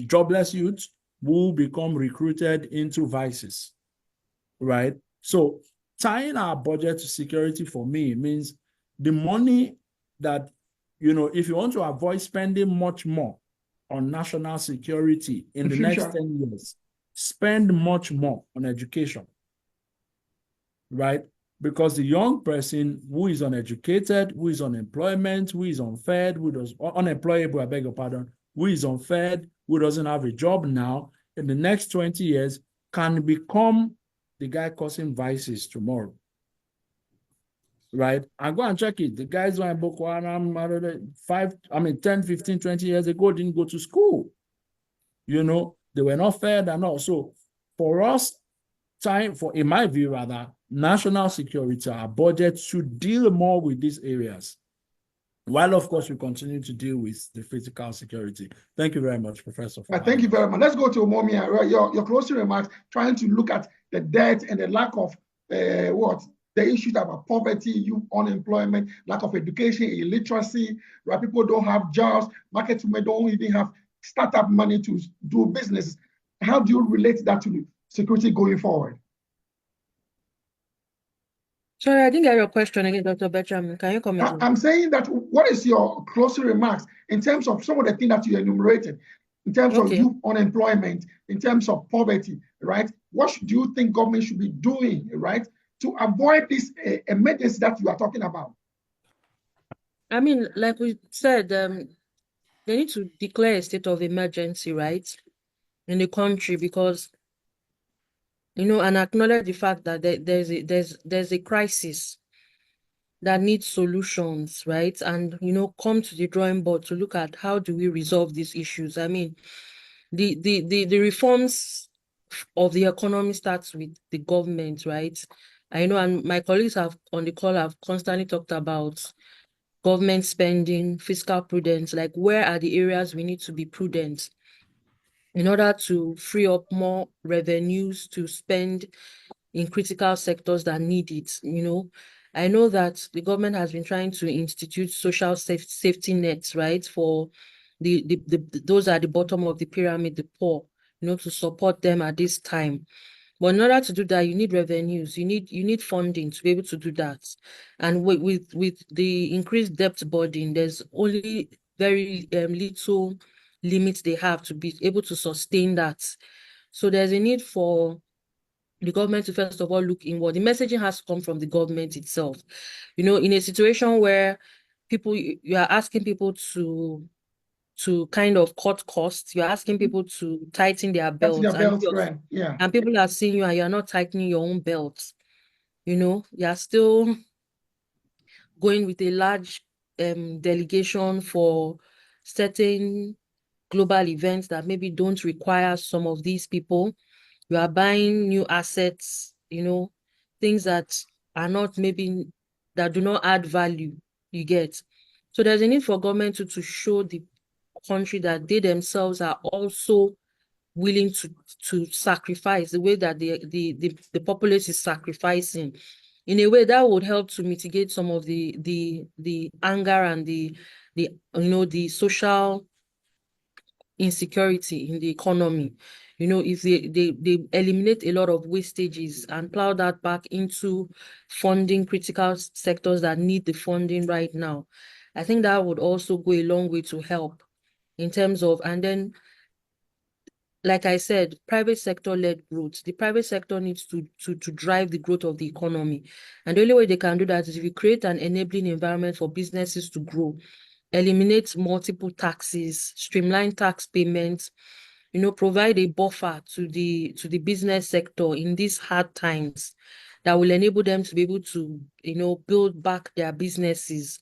jobless youth who become recruited into vices, right? So tying our budget to security for me means the money that, if you want to avoid spending much more on national security in the next 10 years, spend much more on education, right? Because the young person who is uneducated, who is unemployment, who is unfed, who is unemployable, I beg your pardon, who is unfed, who doesn't have a job now, in the next 20 years, can become the guy causing vices tomorrow. Right? And go and check it. The guys who are in Boko Haram 10, 15, 20 years ago didn't go to school. They were not fed and all. So for us, in my view, rather, national security, our budget should deal more with these areas. While, of course, we continue to deal with the physical security. Thank you very much, Professor. Thank you very much. Let's go to Momia. Your closing remarks, trying to look at the debt and the lack of the issues about poverty, youth unemployment, lack of education, illiteracy, right? People don't have jobs, market women don't even have startup money to do business. How do you relate that to security going forward? Sorry, I didn't get your question again, Dr. Bertram. Can you come again? I'm saying that what is your closing remarks in terms of some of the things that you enumerated, in terms of youth unemployment, in terms of poverty, right? What do you think government should be doing, right, to avoid this emergency that you are talking about? I mean, like we said, they need to declare a state of emergency, right, in the country, because, you know, and acknowledge the fact that there's a crisis that needs solutions, right? And, you know, come to the drawing board to look at how do we resolve these issues. I mean, the reforms of the economy starts with the government, right? I know, and my colleagues have on the call have constantly talked about government spending, fiscal prudence, like where are the areas we need to be prudent in order to free up more revenues to spend in critical sectors that need it. You know, I know that the government has been trying to institute social safety nets, right, for the those at the bottom of the pyramid, the poor, you know, to support them at this time. But in order to do that, you need revenues, you need funding to be able to do that. And with the increased debt burden, there's only very little limits they have to be able to sustain that. So there's a need for the government to first of all look inward. The messaging has to come from the government itself. You know, in a situation where you are asking people to kind of cut costs, you're asking people to tighten their belts, Right? Yeah. And people are seeing you and you're not tightening your own belts. You know, you're still going with a large delegation for certain global events that maybe don't require some of these people. You are buying new assets, you know, things that are not maybe, that do not add value, you get. So there's a need for government to show the country that they themselves are also willing to sacrifice the way that the populace is sacrificing, in a way that would help to mitigate some of the anger and the you know, the social insecurity in the economy. You know, if they eliminate a lot of wastages and plow that back into funding critical sectors that need the funding right now, I think that would also go a long way to help in terms of, and then, like I said, private sector-led growth. The private sector needs to drive the growth of the economy. And the only way they can do that is if you create an enabling environment for businesses to grow, eliminate multiple taxes, streamline tax payments, you know, provide a buffer to the business sector in these hard times that will enable them to be able to, you know, build back their businesses.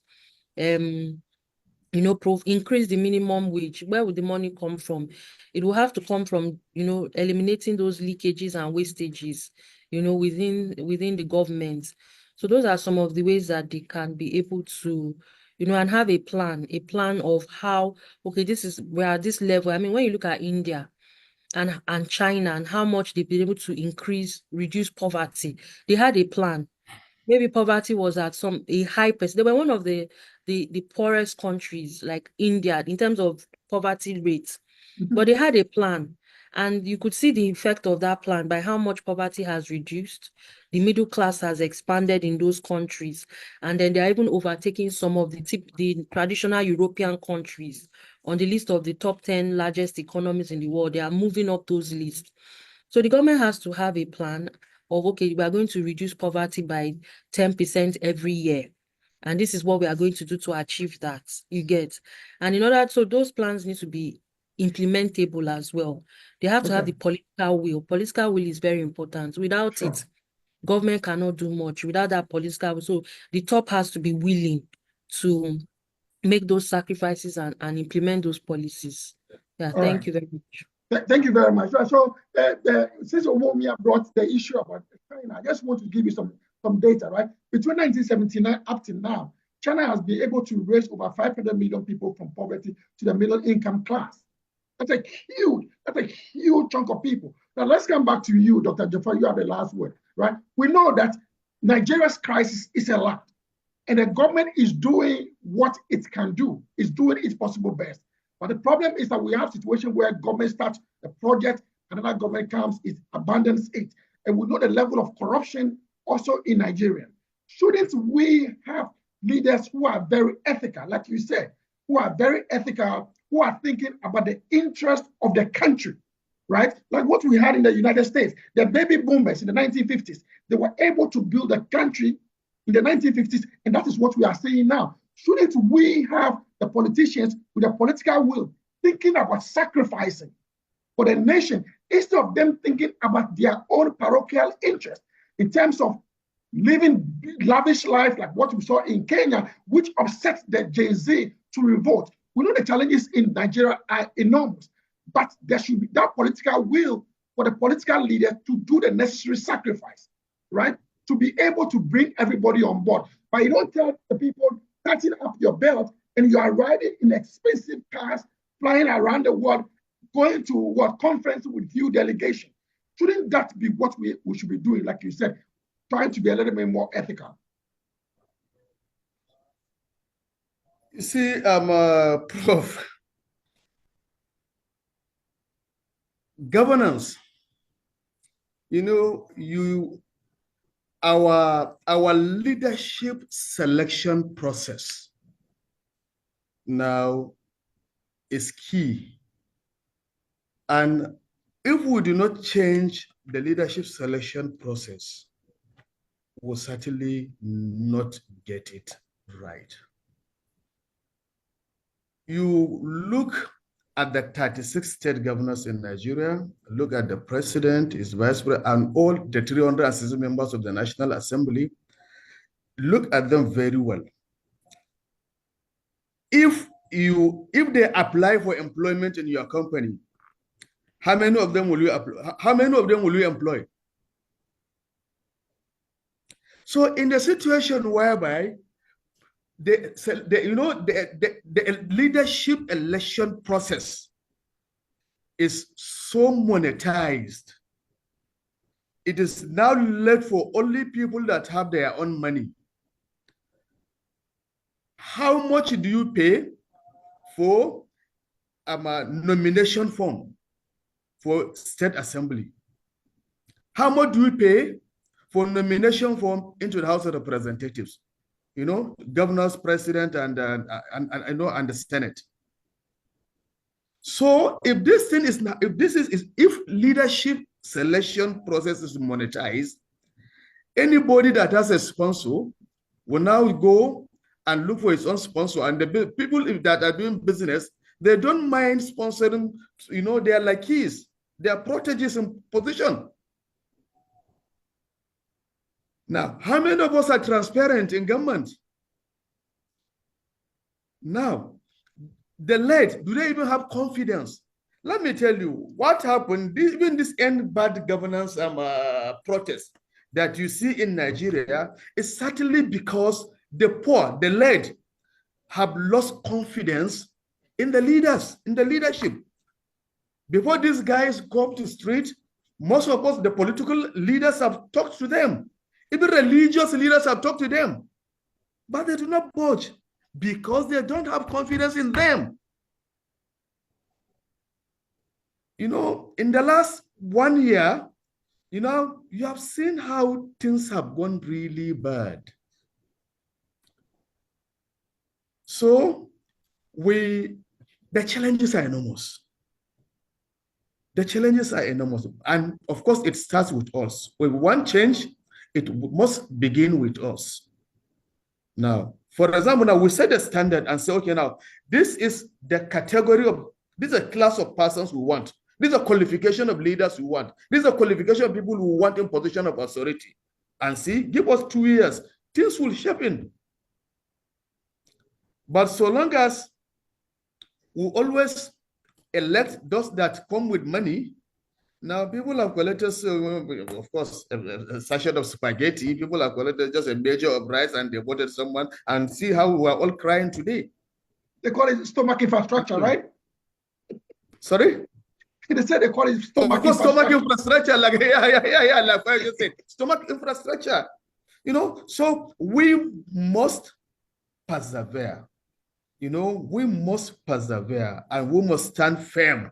You know, increase the minimum wage. Where would the money come from? It will have to come from, you know, eliminating those leakages and wastages, you know, within the government. So those are some of the ways that they can be able to, you know, and have a plan of how, okay, we're at this level. I mean, when you look at India and China and how much they've been able to reduce poverty, they had a plan. Maybe poverty was at a high percent. They were one of the poorest countries, like India, in terms of poverty rates. But they had a plan. And you could see the effect of that plan by how much poverty has reduced. The middle class has expanded in those countries. And then they're even overtaking some of the traditional European countries on the list of the top 10 largest economies in the world. They are moving up those lists. So the government has to have a plan of, okay, we are going to reduce poverty by 10% every year. And this is what we are going to do to achieve that, you get. And in order, so those plans need to be implementable as well. They have to have the political will. Political will is very important. Without it, government cannot do much. Without that political will, so the top has to be willing to make those sacrifices and implement those policies. Yeah, thank you very much. Thank you very much. So, since Omomia brought the issue about China, I just want to give you some data, right? Between 1979 up to now, China has been able to raise over 500 million people from poverty to the middle income class. That's a huge chunk of people. Now, let's come back to you, Dr. Jafar. You have the last word, right? We know that Nigeria's crisis is a lot. And the government is doing what it can do, is doing its possible best. But the problem is that we have a situation where government starts a project, another government comes, it abandons it. And we know the level of corruption also in Nigeria. Shouldn't we have leaders who are very ethical, like you said, who are very ethical, who are thinking about the interest of the country, right? Like what we had in the United States, the baby boomers in the 1950s, they were able to build a country in the 1950s, and that is what we are saying now. Shouldn't we have the politicians with a political will thinking about sacrificing for the nation instead of them thinking about their own parochial interest in terms of living lavish life like what we saw in Kenya, which upset the Gen Z to revolt? We know the challenges in Nigeria are enormous, but there should be that political will for the political leader to do the necessary sacrifice, right? To be able to bring everybody on board. But you don't tell the people tighten up your belt and you are riding in expensive cars, flying around the world, going to what conference with few delegation. Shouldn't that be what we should be doing, like you said, trying to be a little bit more ethical? You see, Prof, governance, our leadership selection process now is key. And if we do not change the leadership selection process, we'll certainly not get it right. You look at the 36 state governors in Nigeria, look at the president, his vice president, and all the 360 members of the National Assembly, look at them very well. If they apply for employment in your company, how many of them will you employ? So in the situation whereby the leadership election process is so monetized, it is now left for only people that have their own money. How much do you pay for a nomination form for state assembly? How much do you pay for nomination form into the House of Representatives? Governors, president, and the Senate. So if this thing is not, if leadership selection process is monetized, anybody that has a sponsor will now go and look for his own sponsor. And the people that are doing business, they don't mind sponsoring, their lackeys, their proteges in position. Now, how many of us are transparent in government? Now, the led, do they even have confidence? Let me tell you what happened. Even this end bad governance protest that you see in Nigeria is certainly because the poor, the led, have lost confidence in the leaders, in the leadership. Before these guys go up to the street, most of us, the political leaders, have talked to them. Even religious leaders have talked to them. But they do not budge because they don't have confidence in them. In the last 1 year, you have seen how things have gone really bad. So the challenges are enormous. The challenges are enormous. And of course, it starts with us. When we want change, it must begin with us. Now, for example, now we set a standard and say, okay, now, this is the category of, this is a class of persons we want. This is a qualification of leaders we want. This is a qualification of people who want in position of authority. And see, give us 2 years, things will shape in. But so long as we always elect those that come with money, now people have collected, of course, a sachet of spaghetti. People have collected just a measure of rice and they voted someone, and see how we are all crying today. They call it stomach infrastructure, right? Sorry? They said they call it stomach infrastructure. Stomach infrastructure, like, yeah, like what you said. Stomach infrastructure. So we must persevere. We must persevere, and we must stand firm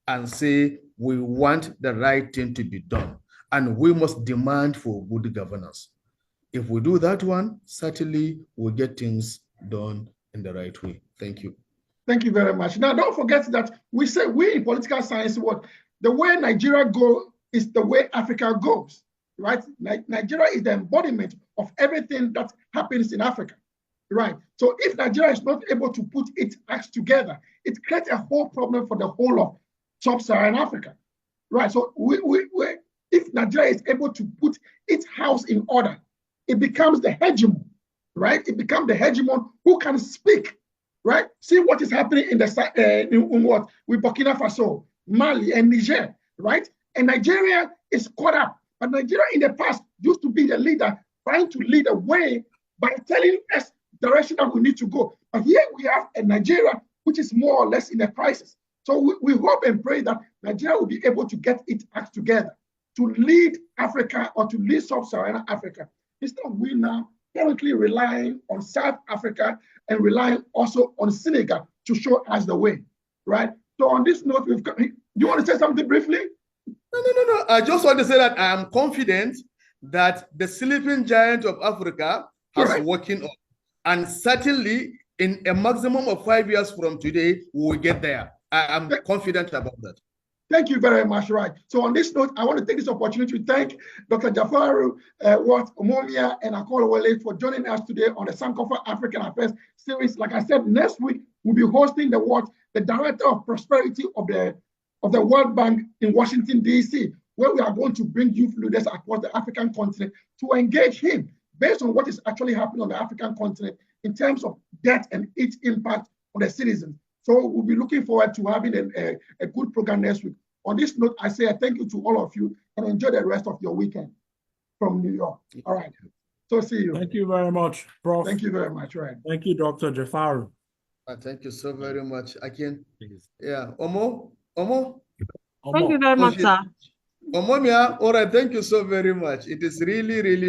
and say we want the right thing to be done, and we must demand for good governance. If we do that one, certainly we'll get things done in the right way. Thank you. Thank you very much. Now, don't forget that we say we in political science, the way Nigeria goes is the way Africa goes, right? Nigeria is the embodiment of everything that happens in Africa, right? So if Nigeria is not able to put its acts together, it creates a whole problem for the whole of sub-Saharan Africa, right? So if Nigeria is able to put its house in order, it becomes the hegemon, right? It becomes the hegemon who can speak, right? See what is happening in with Burkina Faso, Mali, and Niger, right? And Nigeria is caught up. But Nigeria in the past used to be the leader, trying to lead the way by telling us the direction that we need to go. But here we have a Nigeria which is more or less in a crisis. So we hope and pray that Nigeria will be able to get its act together to lead Africa or to lead sub-Saharan Africa. Instead of we now currently relying on South Africa and relying also on Senegal to show us the way, right? So on this note, you want to say something briefly? No. I just want to say that I am confident that the sleeping giant of Africa has woken up. And certainly in a maximum of 5 years from today, we will get there. I am confident about that. Thank you very much, right. So on this note, I want to take this opportunity to thank Dr. Jafaru Omomia and Akolawale for joining us today on the Sankofa African Affairs series. Like I said, next week we'll be hosting the Director of Prosperity of the World Bank in Washington, D.C., where we are going to bring youth leaders across the African continent to engage him based on what is actually happening on the African continent in terms of debt and its impact on the citizens. So we'll be looking forward to having a good program next week. On this note, I say thank you to all of you and enjoy the rest of your weekend from New York. All right. So see you. Thank you very much, Prof. Thank you very much. Right. Thank you, Dr. Jafaru. Thank you so very much. Again, yeah. Omo. Thank you very much, sir. Omomia, all right, thank you so very much. It is really, really